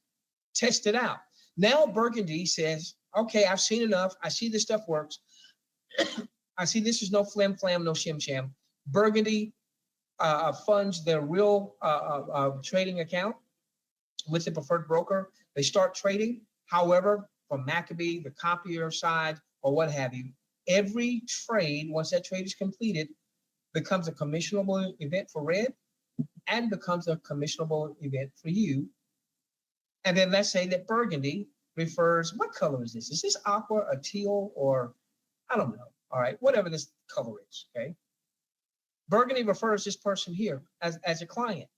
test it out? Now burgundy says, okay, I've seen enough. I see this stuff works. I see this is no flim flam, no shim sham. Burgundy funds their real trading account with the preferred broker. They start trading. However, from Maccabee, the copier side, or what have you, every trade, once that trade is completed, becomes a commissionable event for Red and becomes a commissionable event for you. And then let's say that Burgundy refers, what color is this? Is this aqua, a teal, or I don't know. All right, whatever this color is, okay? Burgundy refers this person here as a client.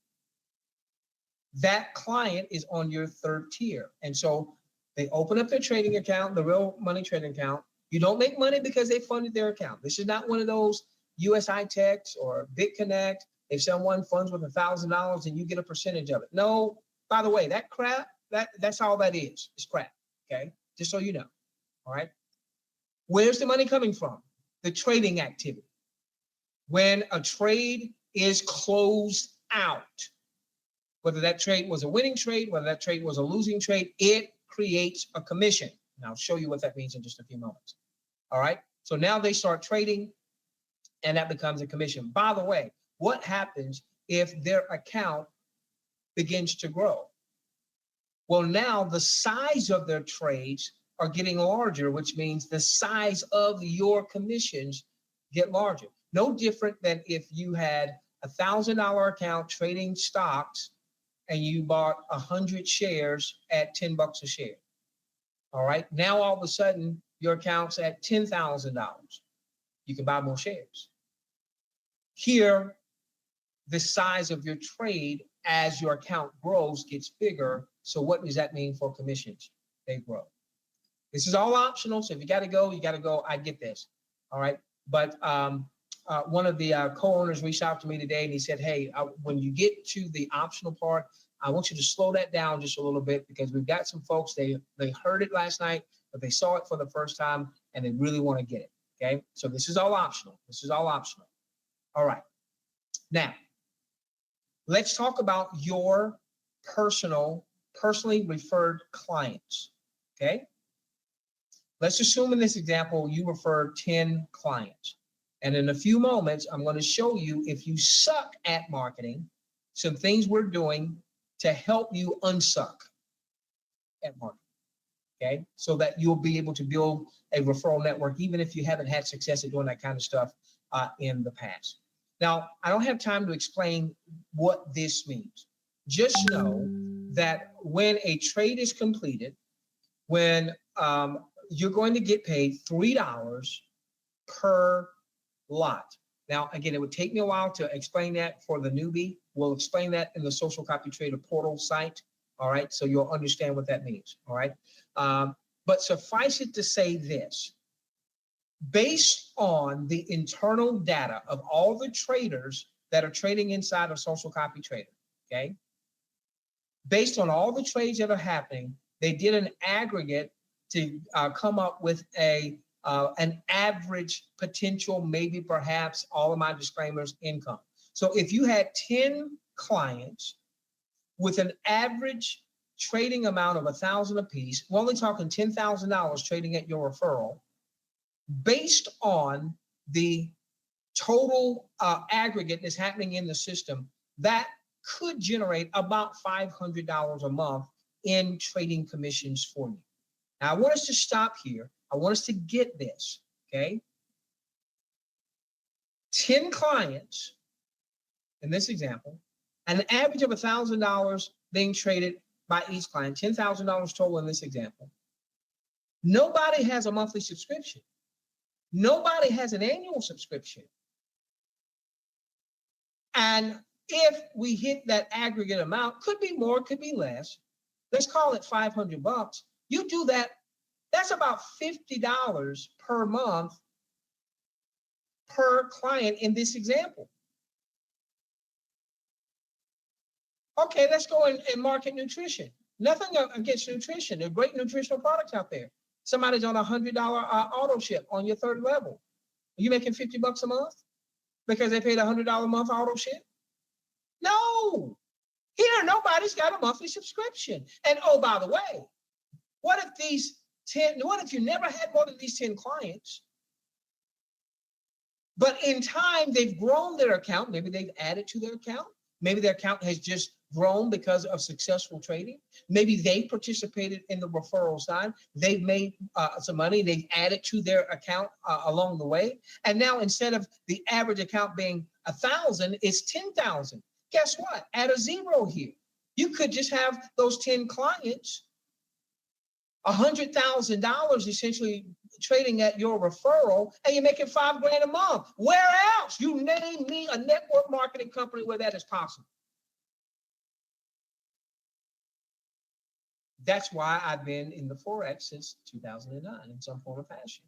That client is on your third tier. And so they open up their trading account, the real money trading account. You don't make money because they funded their account. This is not one of those USI Techs or BitConnect. If someone funds with $1,000 and you get a percentage of it. No, by the way, that crap, that's all that is. It's crap, okay? Just so you know, all right? Where's the money coming from? The trading activity. When a trade is closed out, whether that trade was a winning trade, whether that trade was a losing trade, it creates a commission. And I'll show you what that means in just a few moments. All right. So now they start trading and that becomes a commission. By the way, what happens if their account begins to grow? Well, now the size of their trades are getting larger, which means the size of your commissions get larger. No different than if you had $1,000 account trading stocks and you bought 100 shares at $10 a share. All right. Now, all of a sudden, your account's at $10,000. You can buy more shares. Here, the size of your trade as your account grows gets bigger. So what does that mean for commissions? They grow. This is all optional. So if you got to go, you got to go. I get this. All right. But one of the co-owners reached out to me today and he said, hey, when you get to the optional part, I want you to slow that down just a little bit because we've got some folks, they heard it last night, but they saw it for the first time and they really want to get it. Okay. So this is all optional. This is all optional. All right. Now, let's talk about your personally referred clients. Okay. Let's assume in this example, you referred 10 clients. And in a few moments, I'm going to show you if you suck at marketing, some things we're doing to help you unsuck at marketing. Okay. So that you'll be able to build a referral network, even if you haven't had success at doing that kind of stuff in the past. Now, I don't have time to explain what this means. Just know that when a trade is completed, when you're going to get paid $3 per lot. Now, again, it would take me a while to explain that for the newbie. We'll explain that in the Social Copy Trader portal site. All right, so you'll understand what that means. All right, but suffice it to say this. Based on the internal data of all the traders that are trading inside of Social Copy Trader, okay? Based on all the trades that are happening, they did an aggregate to come up with an average potential, maybe perhaps all of my disclaimers, income. So if you had 10 clients with an average trading amount of $1,000 apiece, we're only talking $10,000 trading at your referral. Based on the total aggregate that's happening in the system, that could generate about $500 a month in trading commissions for you. Now, I want us to stop here. I want us to get this, okay? 10 clients in this example, an average of $1,000 being traded by each client, $10,000 total in this example. Nobody has a monthly subscription. Nobody has an annual subscription. And if we hit that aggregate amount, could be more, could be less. Let's call it $500. You do that, that's about $50 per month per client in this example. Okay, let's go and market nutrition. Nothing against nutrition. There are great nutritional products out there. Somebody's on a $100 auto ship on your third level. Are you making $50 a month because they paid $100 a month auto ship? No. Here, nobody's got a monthly subscription. And oh, by the way, what if you never had more than these 10 clients But in time, they've grown their account. Maybe they've added to their account. Maybe their account has just grown because of successful trading. Maybe they participated in the referral side. They've made some money. They've added to their account along the way. And now instead of the average account being 1,000, it's 10,000. Guess what? Add a zero here. You could just have those 10 clients, $100,000 essentially trading at your referral, and you're making $5 grand a month. Where else? You name me a network marketing company where that is possible. That's why I've been in the Forex since 2009 in some form or fashion.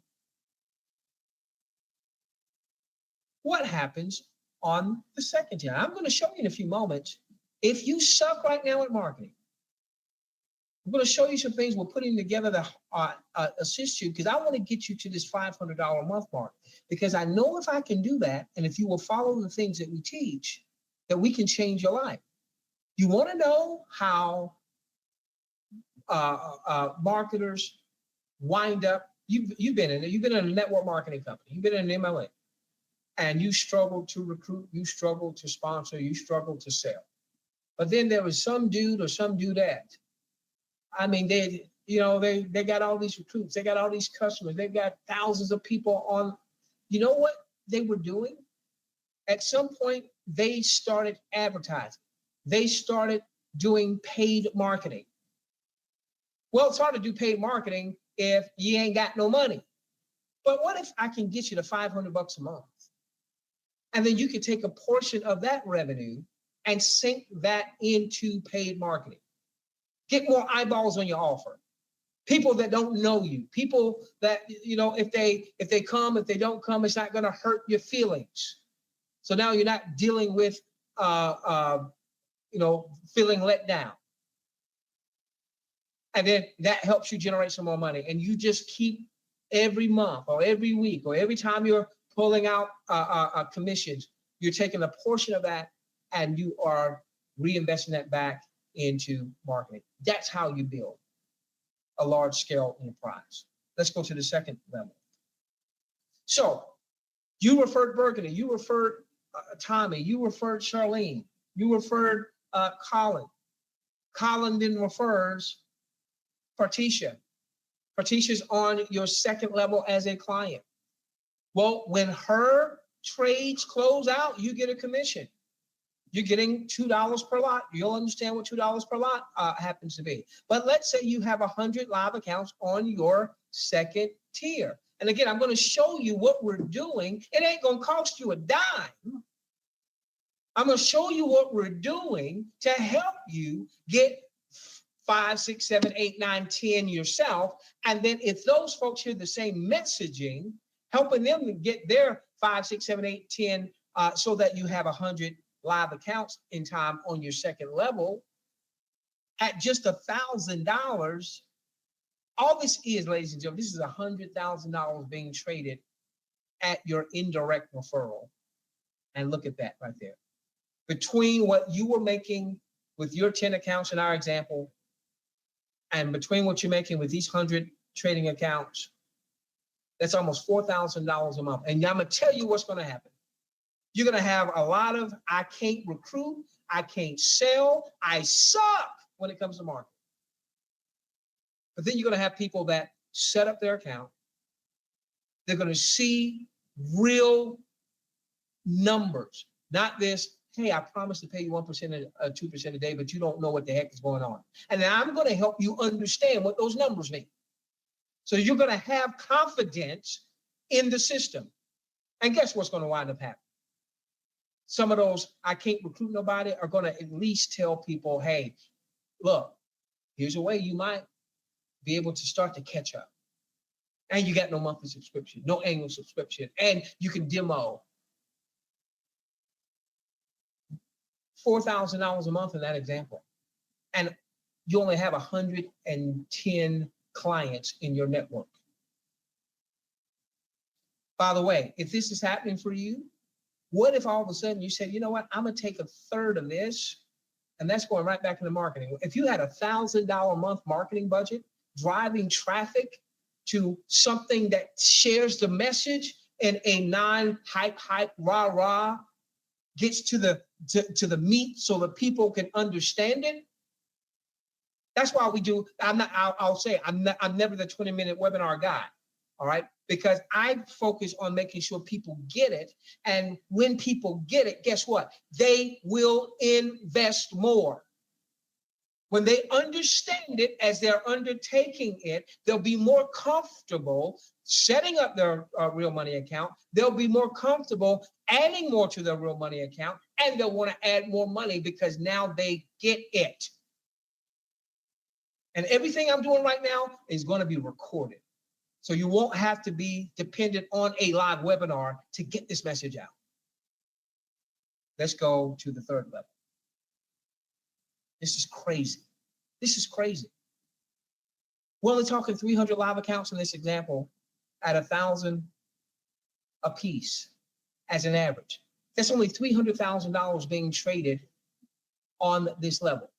What happens on the second tier? I'm going to show you in a few moments. If you suck right now at marketing, I'm going to show you some things we're putting together to assist you, because I want to get you to this $500 a month mark, because I know if I can do that, and if you will follow the things that we teach, that we can change your life. You want to know how marketers wind up? You've been in a network marketing company. You've been in an MLA, and you struggle to recruit, you struggle to sponsor, you struggle to sell. But then there was some dude or some dudette. I mean, they got all these recruits, they got all these customers, they've got thousands of people on. You know what they were doing? At some point, they started advertising. They started doing paid marketing. Well, it's hard to do paid marketing if you ain't got no money. But what if I can get you to $500 a month? And then you can take a portion of that revenue and sink that into paid marketing. Get more eyeballs on your offer. People that don't know you, people that, if they come, if they don't come, it's not going to hurt your feelings. So now you're not dealing with, feeling let down. And then that helps you generate some more money. And you just keep every month or every week or every time you're pulling out commissions, you're taking a portion of that and you are reinvesting that back into marketing. That's how you build a large scale enterprise. Let's go to the second level. So you referred Burgundy, you referred Tommy, you referred Charlene, you referred Colin. Colin then refers Partisha. Partisha's on your second level as a client. Well, when her trades close out, you get a commission. You're getting $2 per lot. You'll understand what $2 per lot happens to be. But let's say you have 100 live accounts on your second tier. And again, I'm going to show you what we're doing. It ain't going to cost you a dime. I'm going to show you what we're doing to help you get 5, 6, 7, 8, 9, 10 yourself. And then if those folks hear the same messaging, helping them to get their 5, 6, 7, 8, 10 so that you have 100 live accounts in time on your second level at just $1,000. All this is, ladies and gentlemen, this is $100,000 being traded at your indirect referral. And look at that right there. Between what you were making with your 10 accounts in our example, and between what you're making with these 100 trading accounts, that's almost $4,000 a month. And I'm going to tell you what's going to happen. You're going to have a lot of, I can't recruit, I can't sell, I suck when it comes to marketing. But then you're going to have people that set up their account. They're going to see real numbers, not this, hey, I promise to pay you 1% or 2% a day, but you don't know what the heck is going on. And then I'm going to help you understand what those numbers mean. So you're going to have confidence in the system. And guess what's going to wind up happening? Some of those, I can't recruit nobody, are going to at least tell people, hey, look, here's a way you might be able to start to catch up. And you got no monthly subscription, no annual subscription, and you can demo $4,000 a month in that example. And you only have 110 clients in your network. By the way, if this is happening for you, what if all of a sudden you said, you know what, I'm going to take a third of this, and that's going right back into marketing. If you had $1,000 a month marketing budget, driving traffic to something that shares the message in a non-hype, rah, gets to the meat so that people can understand it. That's why we do. I'll say I'm never the 20-minute webinar guy. All right, because I focus on making sure people get it, and when people get it, guess what? They will invest more. When they understand it as they're undertaking it, they'll be more comfortable setting up their real money account. They'll be more comfortable adding more to their real money account, and they'll want to add more money because now they get it. And everything I'm doing right now is going to be recorded. So you won't have to be dependent on a live webinar to get this message out. Let's go to the third level. This is crazy. This is crazy. We're only talking 300 live accounts in this example at $1,000 a piece as an average. That's only $300,000 being traded on this level.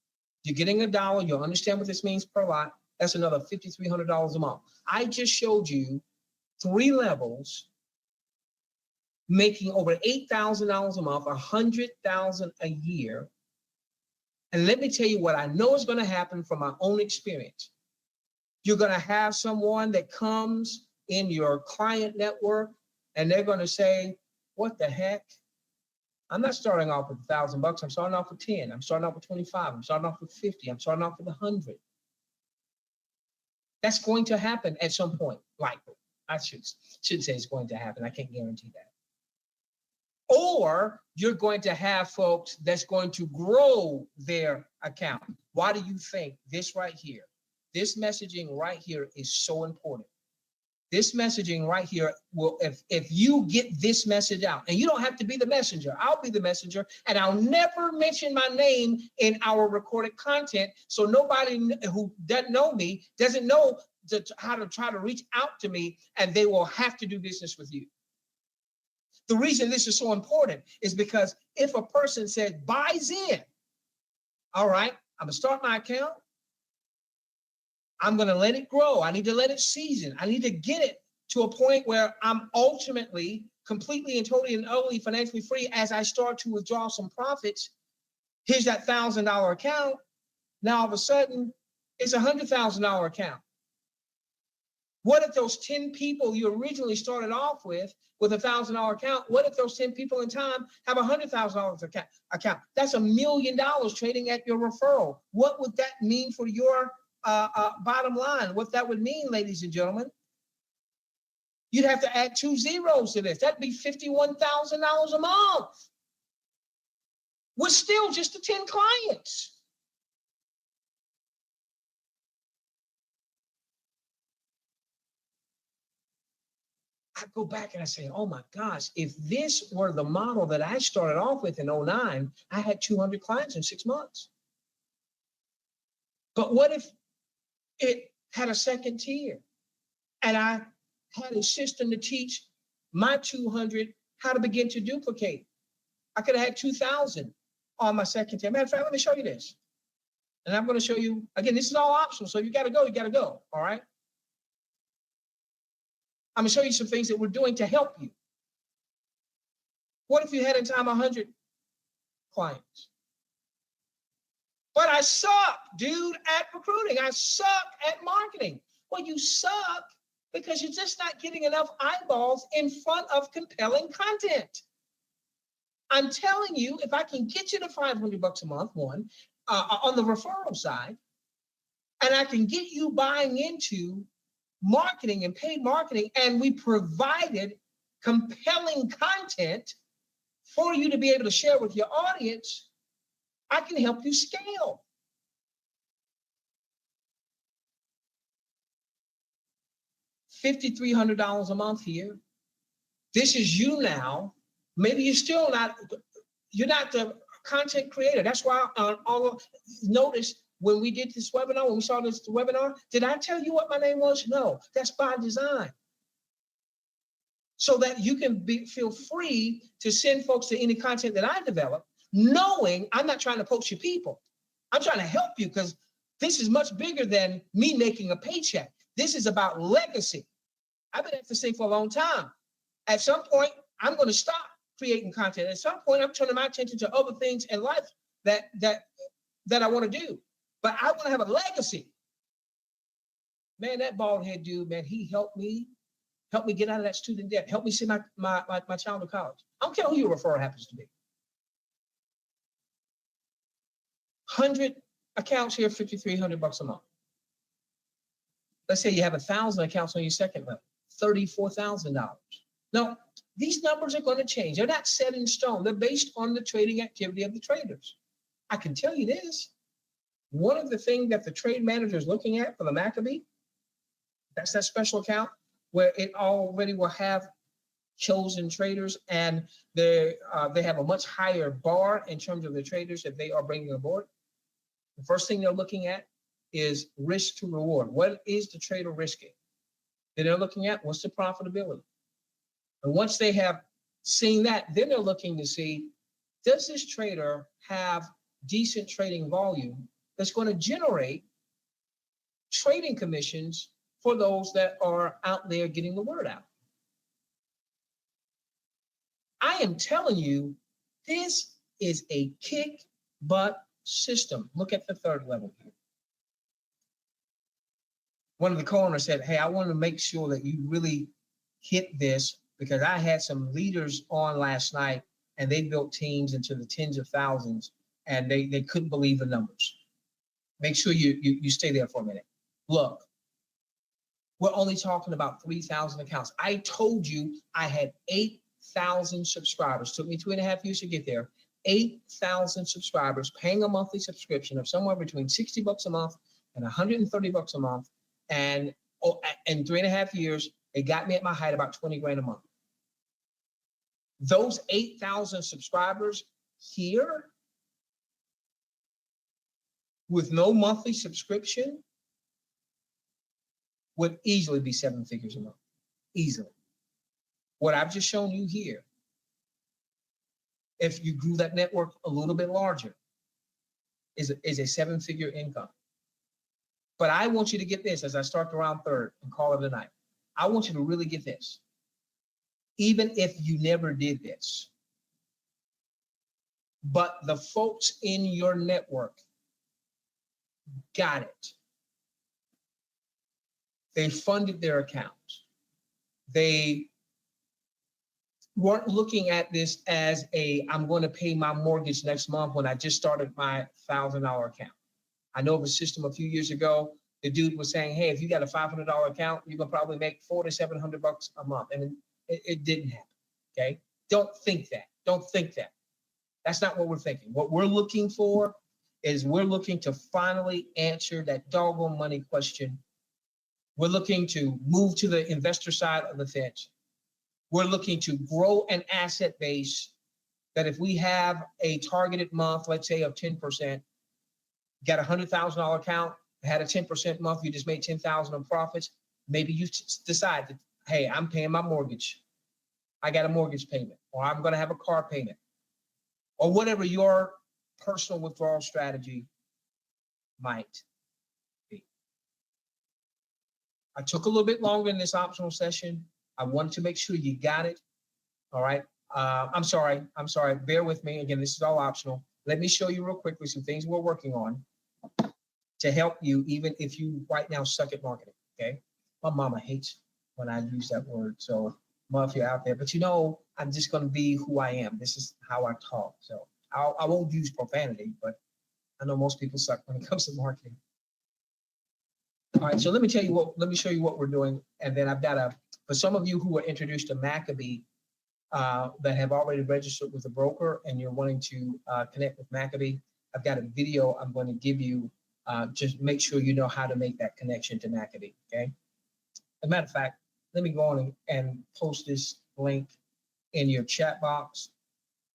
You're getting $1. You'll understand what this means per lot. That's another $5,300 a month. I just showed you 3 levels making over $8,000 a month, $100,000 a year. And let me tell you what I know is going to happen from my own experience. You're going to have someone that comes in your client network and they're going to say, what the heck? I'm not starting off with $1,000. I'm starting off with 10. I'm starting off with 25. I'm starting off with 50. I'm starting off with 100. That's going to happen at some point, likely. I should say it's going to happen. I can't guarantee that. Or you're going to have folks that's going to grow their account. Why do you think this right here, this messaging right here is so important? This messaging right here will, if you get this message out, and you don't have to be the messenger, I'll be the messenger, and I'll never mention my name in our recorded content, so nobody who doesn't know me doesn't know how to try to reach out to me, and they will have to do business with you. The reason this is so important is because if a person says, buys in, all right, I'm gonna start my account, I'm gonna let it grow, I need to let it season, I need to get it to a point where I'm ultimately completely and totally and utterly financially free as I start to withdraw some profits. Here's that $1,000 account. Now all of a sudden, it's a $100,000 account. What if those 10 people you originally started off with a $1,000 account, what if those 10 people in time have a $100,000 account? That's $1 million trading at your referral. What would that mean for your bottom line? What that would mean, ladies and gentlemen, you'd have to add 2 zeros to this. That'd be $51,000 a month. We're still just the 10 clients. I go back and I say, oh my gosh, if this were the model that I started off with in 2009, I had 200 clients in 6 months. But what if it had a second tier and I had a system to teach my 200 how to begin to duplicate? I could have had 2,000 on my second tier. Matter of fact, let me show you this. And I'm going to show you, again, this is all optional. So if you got to go, you got to go. All right. I'm going to show you some things that we're doing to help you. What if you had in time 100 clients? But I suck, dude, at recruiting. I suck at marketing. Well, you suck because you're just not getting enough eyeballs in front of compelling content. I'm telling you, if I can get you to $500 a month, one, on the referral side, and I can get you buying into marketing and paid marketing, and we provided compelling content for you to be able to share with your audience, I can help you scale. $5,300 a month here. This is you now. Maybe you're not the content creator. That's why notice when we did this webinar, when we saw this webinar, did I tell you what my name was? No, that's by design. So that you can feel free to send folks to any content that I develop, knowing I'm not trying to poach your people. I'm trying to help you because this is much bigger than me making a paycheck. This is about legacy. I've been at this thing for a long time. At some point, I'm going to stop creating content. At some point, I'm turning my attention to other things in life that I want to do. But I want to have a legacy. Man, that bald head dude, man, he helped me get out of that student debt, help me send my child to college. I don't care who your referral happens to be. 100 accounts here, $5,300 a month. Let's say you have 1,000 accounts on your second level, $34,000. Now, these numbers are going to change. They're not set in stone. They're based on the trading activity of the traders. I can tell you this. One of the things that the trade manager is looking at for the Maccabee, that's that special account where it already will have chosen traders, and they have a much higher bar in terms of the traders that they are bringing aboard. The first thing they're looking at is risk to reward. What is the trader risking? Then they're looking at what's the profitability. And once they have seen that, then they're looking to see, does this trader have decent trading volume that's going to generate trading commissions for those that are out there getting the word out? I am telling you, this is a kick butt system. Look at the third level here. One of the co-owners said, hey, I want to make sure that you really hit this, because I had some leaders on last night and they built teams into the tens of thousands and they couldn't believe the numbers. Make sure you stay there for a minute. Look, we're only talking about 3,000 accounts. I told you I had 8,000 subscribers. Took me 2.5 years to get there. 8,000 subscribers paying a monthly subscription of somewhere between $60 a month and $130 a month. And in 3.5 years, it got me at my height about 20 grand a month. Those 8,000 subscribers here with no monthly subscription would easily be 7 figures a month. Easily. What I've just shown you here, if you grew that network a little bit larger, is a 7-figure income. But I want you to get this as I start the round third and call it a night. I want you to really get this. Even if you never did this, but the folks in your network got it. They funded their accounts. They weren't looking at this as I'm going to pay my mortgage next month when I just started my $1,000 account. I know of a system a few years ago, the dude was saying, hey, if you got a $500 account, you can probably make $400 to $700 a month. And it didn't happen, okay? Don't think that. Don't think that. That's not what we're thinking. What we're looking for is we're looking to finally answer that doggone money question. We're looking to move to the investor side of the fence. We're looking to grow an asset base that if we have a targeted month, let's say of 10%, got a $100,000 account, had a 10% month, you just made $10,000 in profits. Maybe you decide that, hey, I'm paying my mortgage. I got a mortgage payment, or I'm going to have a car payment, or whatever your personal withdrawal strategy might be. I took a little bit longer in this optional session. I wanted to make sure you got it. All right. I'm sorry. Bear with me. Again, this is all optional. Let me show you real quickly some things we're working on to help you, even if you right now suck at marketing. Okay. My mama hates when I use that word. So, mom, if you're out there, but you know, I'm just going to be who I am. This is how I talk. So I won't use profanity, but I know most people suck when it comes to marketing. All right. So let me show you what we're doing. And then I've got for some of you who are introduced to Maccabee, that have already registered with a broker and you're wanting to connect with Maccabee, I've got a video I'm going to give you. Just make sure you know how to make that connection to Maccabee, okay? As a matter of fact, let me go on and post this link in your chat box.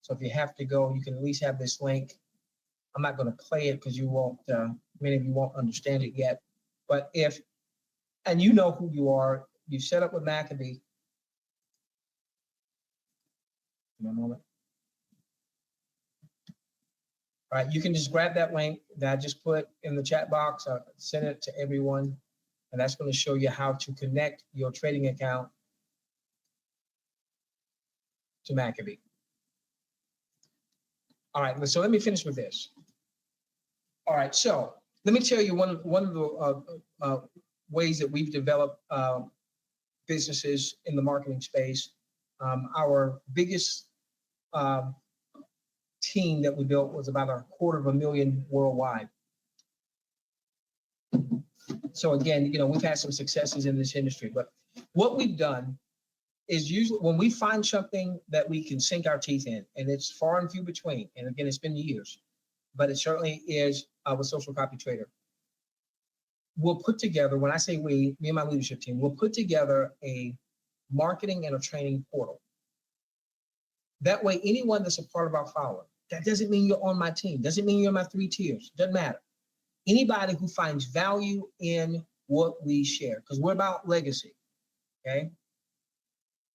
So if you have to go, you can at least have this link. I'm not going to play it because you won't, many of you won't understand it yet. But and you know who you are, you set up with Maccabee. In a moment. All right, you can just grab that link that I just put in the chat box, send it to everyone, and that's going to show you how to connect your trading account to Maccabee. All right, so let me finish with this. All right, so let me tell you one of the ways that we've developed businesses in the marketing space. Our biggest team that we built was about 250,000 worldwide. So again, we've had some successes in this industry, but what we've done is usually when we find something that we can sink our teeth in, and it's far and few between, and again, it's been years, but it certainly is with Social Copy Trader. We'll put together, when I say we, me and my leadership team, we'll put together a marketing and a training portal. That way, anyone that's a part of our following, that doesn't mean you're on my team, doesn't mean you're in my 3 tiers, doesn't matter. Anybody who finds value in what we share, because we're about legacy, okay?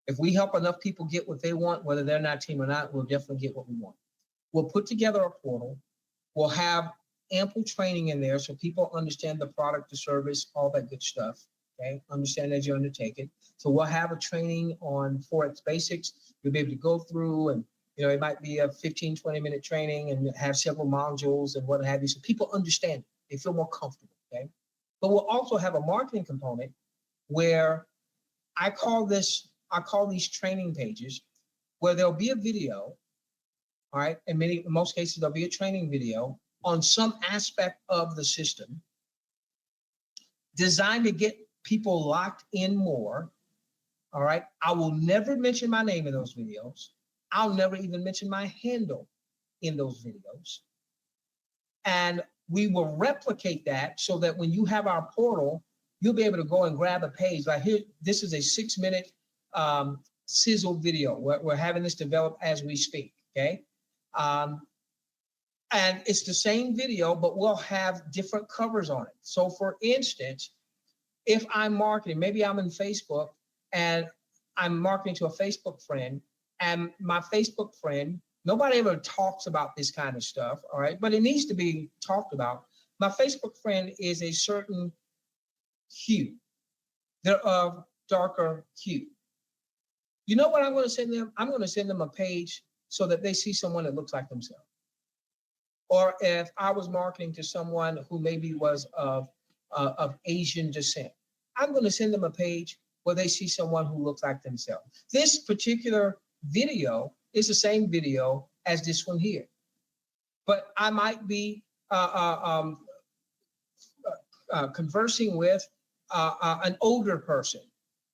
If we help enough people get what they want, whether they're in our team or not, we'll definitely get what we want. We'll put together a portal. We'll have ample training in there so people understand the product, the service, all that good stuff, okay? Understand as you undertake it. So we'll have a training on Forex basics. You'll be able to go through and, it might be a 15, 20-minute training and have several modules and what have you. So people understand it. They feel more comfortable, okay? But we'll also have a marketing component where I call these training pages where there'll be a video, all right? In most cases, there'll be a training video on some aspect of the system designed to get people locked in more, all right? I will never mention my name in those videos. I'll never even mention my handle in those videos. And we will replicate that so that when you have our portal, you'll be able to go and grab a page. Like here, this is a 6-minute sizzle video. We're having this develop as we speak, okay? And it's the same video, but we'll have different covers on it. So for instance, if I'm marketing, maybe I'm in Facebook and I'm marketing to a Facebook friend, and my Facebook friend, nobody ever talks about this kind of stuff, all right? But it needs to be talked about. My Facebook friend is a certain hue. They're of darker hue. You know what I'm going to send them? I'm going to send them a page so that they see someone that looks like themselves. Or if I was marketing to someone who maybe was of Asian descent, I'm going to send them a page where they see someone who looks like themselves. This particular video is the same video as this one here, but I might be conversing with an older person,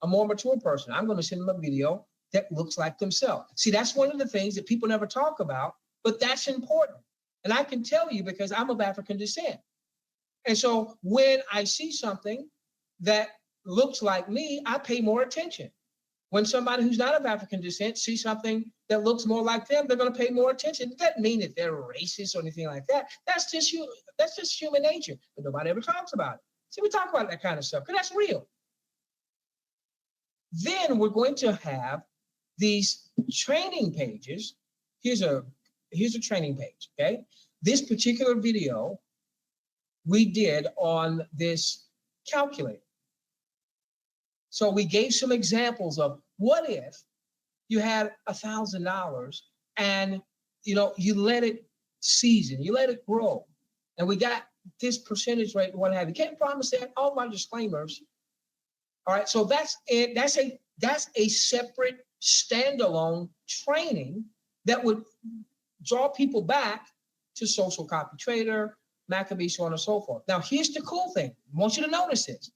a more mature person. I'm going to send them a video that looks like themselves. See, that's one of the things that people never talk about, but that's important. And I can tell you because I'm of African descent. And so when I see something that looks like me, I pay more attention. When somebody who's not of African descent sees something that looks more like them, they're going to pay more attention. It doesn't mean that they're racist or anything like that. That's just human nature, but nobody ever talks about it. See, we talk about that kind of stuff because that's real. Then we're going to have these training pages. Here's a training page, okay? This particular video we did on this calculator. So we gave some examples of what if you had $1,000 and you let it season, you let it grow, and we got this percentage rate, what have you. Can't promise that. All my disclaimers. All right, so that's it. That's a separate standalone training that would draw people back to Social Copy Trader, Maccabee, so on and so forth. Now, here's the cool thing. I want you to notice this.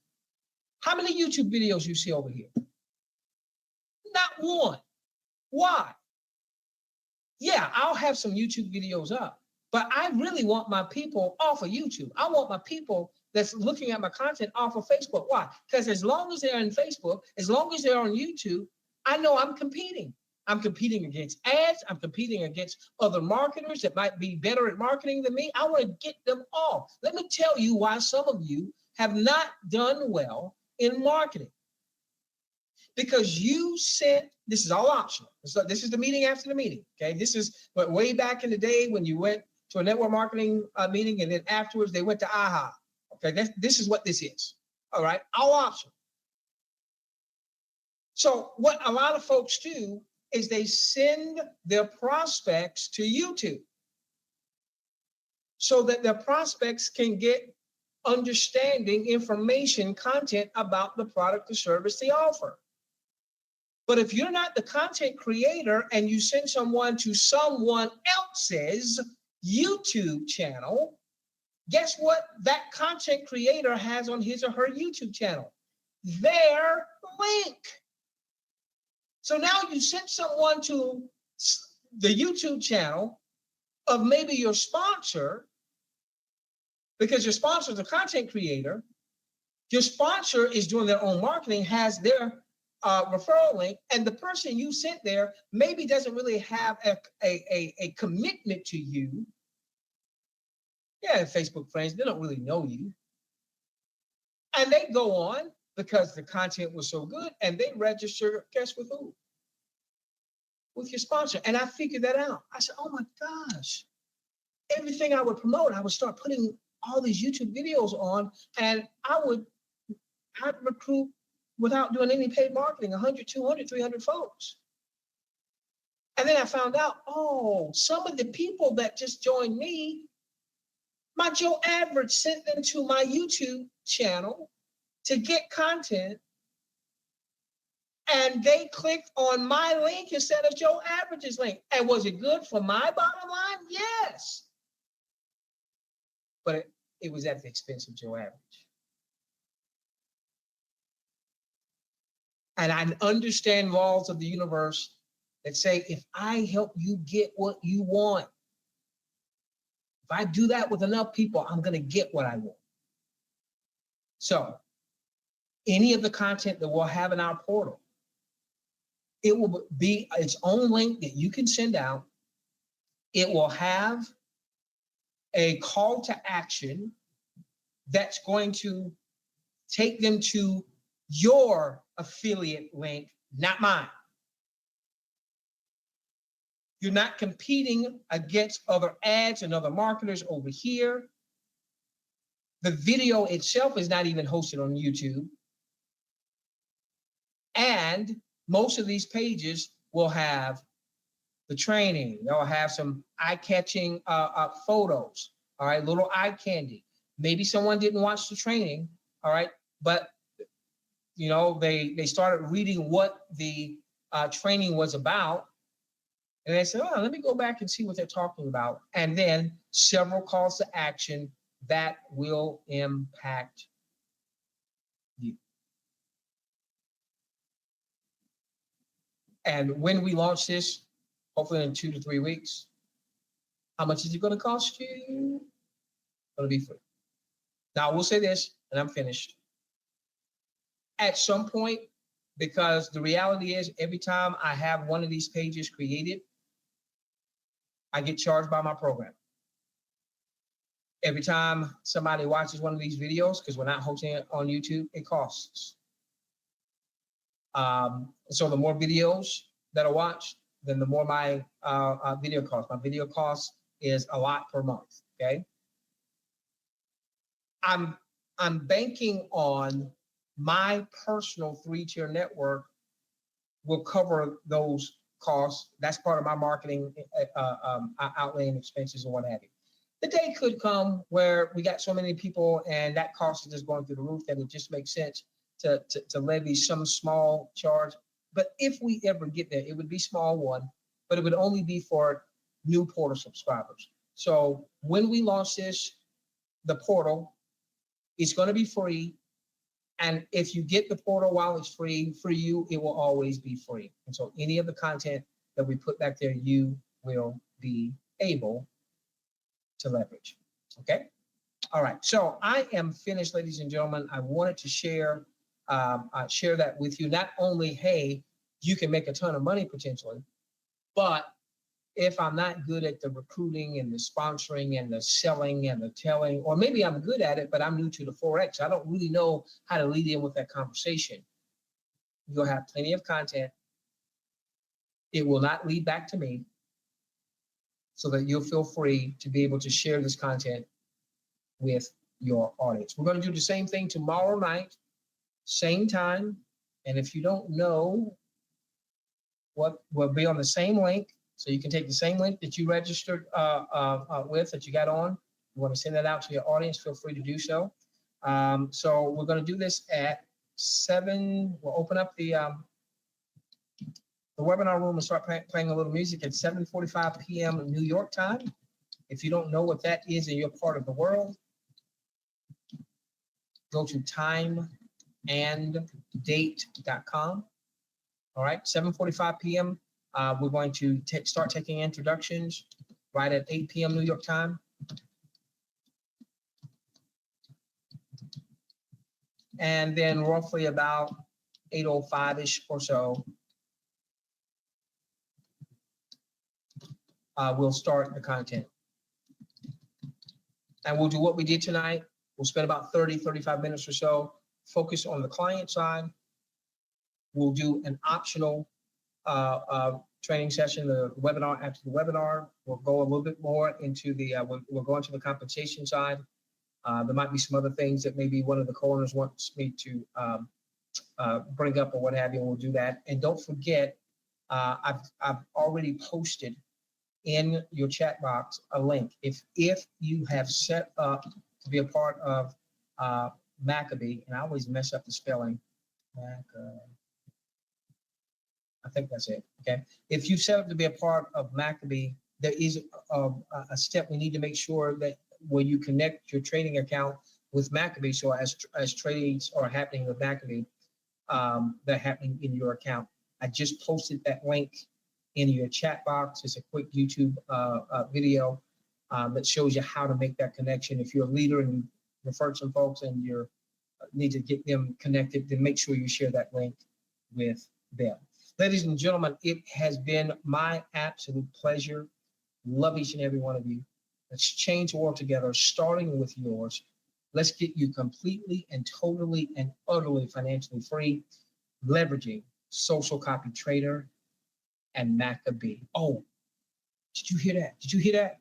How many YouTube videos you see over here? Not one. Why? Yeah, I'll have some YouTube videos up, but I really want my people off of YouTube. I want my people that's looking at my content off of Facebook. Why? Because as long as they're in Facebook, as long as they're on YouTube, I know I'm competing. I'm competing against ads. I'm competing against other marketers that might be better at marketing than me. I want to get them all. Let me tell you why some of you have not done well in marketing. Because you sent, this is all optional. So this is the meeting after the meeting, okay? This is what way back in the day when you went to a network marketing meeting and then afterwards they went to AHA. Okay, this is what this is, all right? All optional. So what a lot of folks do is they send their prospects to YouTube so that their prospects can get understanding, information, content about the product or service they offer. But if you're not the content creator and you send someone to someone else's YouTube channel, guess what that content creator has on his or her YouTube channel? Their link. So now you sent someone to the YouTube channel of maybe your sponsor, because your sponsor is a content creator. Your sponsor is doing their own marketing, has their referral link, and the person you sent there maybe doesn't really have a commitment to you. Yeah, Facebook friends, they don't really know you. And they go on because the content was so good and they register, guess with who? With your sponsor. And I figured that out. I said, oh my gosh, everything I would promote, I would start putting all these YouTube videos on, and I'd recruit without doing any paid marketing, 100, 200, 300 folks. And then I found out, oh, some of the people that just joined me, my Joe Average sent them to my YouTube channel to get content, and they clicked on my link instead of Joe Average's link. And was it good for my bottom line? Yes. But it was at the expense of Joe Average. And I understand laws of the universe that say, if I help you get what you want, if I do that with enough people, I'm going to get what I want. So any of the content that we'll have in our portal, it will be its own link that you can send out. It will have a call to action that's going to take them to your affiliate link, not mine. You're not competing against other ads and other marketers over here. The video itself is not even hosted on YouTube. And most of these pages will have the training. They'll have some eye-catching photos, all right, little eye candy. Maybe someone didn't watch the training, all right, but you know, they started reading what the training was about, and they said, oh, let me go back and see what they're talking about. And then several calls to action that will impact you. And when we launch this, hopefully in 2 to 3 weeks, how much is it going to cost you? It's going to be free. Now, I will say this, and I'm finished. At some point, because the reality is every time I have one of these pages created, I get charged by my program. Every time somebody watches one of these videos, because we're not hosting it on YouTube, it costs. So the more videos that are watched, then the more my video costs. My video cost is a lot per month, okay? I'm banking on my personal 3-tier network will cover those costs. That's part of my marketing outlay and expenses and what have you. The day could come where we got so many people and that cost is just going through the roof that it just makes sense to levy some small charge. But if we ever get there, it would be small one, but it would only be for new portal subscribers. So when we launch this, the portal, it's going to be free. And if you get the portal while it's free, for you, it will always be free. And so any of the content that we put back there, you will be able to leverage. Okay? All right. So I am finished, ladies and gentlemen. I wanted to share that with you. Not only, hey, you can make a ton of money potentially, but if I'm not good at the recruiting and the sponsoring and the selling and the telling, or maybe I'm good at it, but I'm new to the Forex, I don't really know how to lead in with that conversation. You'll have plenty of content. It will not lead back to me, so that you'll feel free to be able to share this content with your audience. We're going to do the same thing tomorrow night, same time. And if you don't know what will be on the same link. So you can take the same link that you registered with, that you got on. You want to send that out to your audience, feel free to do so. So we're going to do this at 7. We'll open up the webinar room and start playing a little music at 7:45 p.m. New York time. If you don't know what that is in your part of the world, go to timeanddate.com. All right, 7:45 p.m. We're going to start taking introductions right at 8 p.m. New York time. And then roughly about 8:05-ish or so, we'll start the content. And we'll do what we did tonight. We'll spend about 35 minutes or so, focus on the client side. We'll do an optional training session, the webinar. After the webinar, we'll go a little bit more into the, we'll go into the compensation side. There might be some other things that maybe one of the co-owners wants me to bring up or what have you, and we'll do that. And don't forget, I've already posted in your chat box a link. If you have set up to be a part of Maccabee, and I always mess up the spelling, I think that's it, okay? If you set up to be a part of Maccabee, there is a step we need to make sure that where you connect your trading account with Maccabee, so as trades are happening with Maccabee, they're happening in your account. I just posted that link in your chat box. It's a quick YouTube video that shows you how to make that connection. If you're a leader and you refer some folks and you need to get them connected, then make sure you share that link with them. Ladies and gentlemen, it has been my absolute pleasure. Love each and every one of you. Let's change the world together, starting with yours. Let's get you completely and totally and utterly financially free, leveraging Social Copy Trader and Maccabee. Oh, did you hear that? Did you hear that?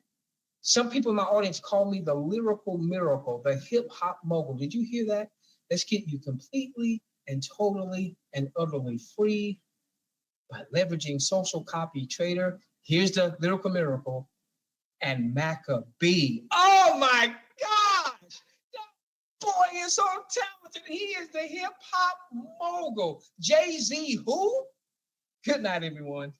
Some people in my audience call me the lyrical miracle, the hip hop mogul. Did you hear that? Let's get you completely and totally and utterly free by leveraging Social Copy Trader. Here's the lyrical miracle and Maccabee. Oh my gosh! That boy is so talented. He is the hip hop mogul. Jay-Z, who? Good night, everyone.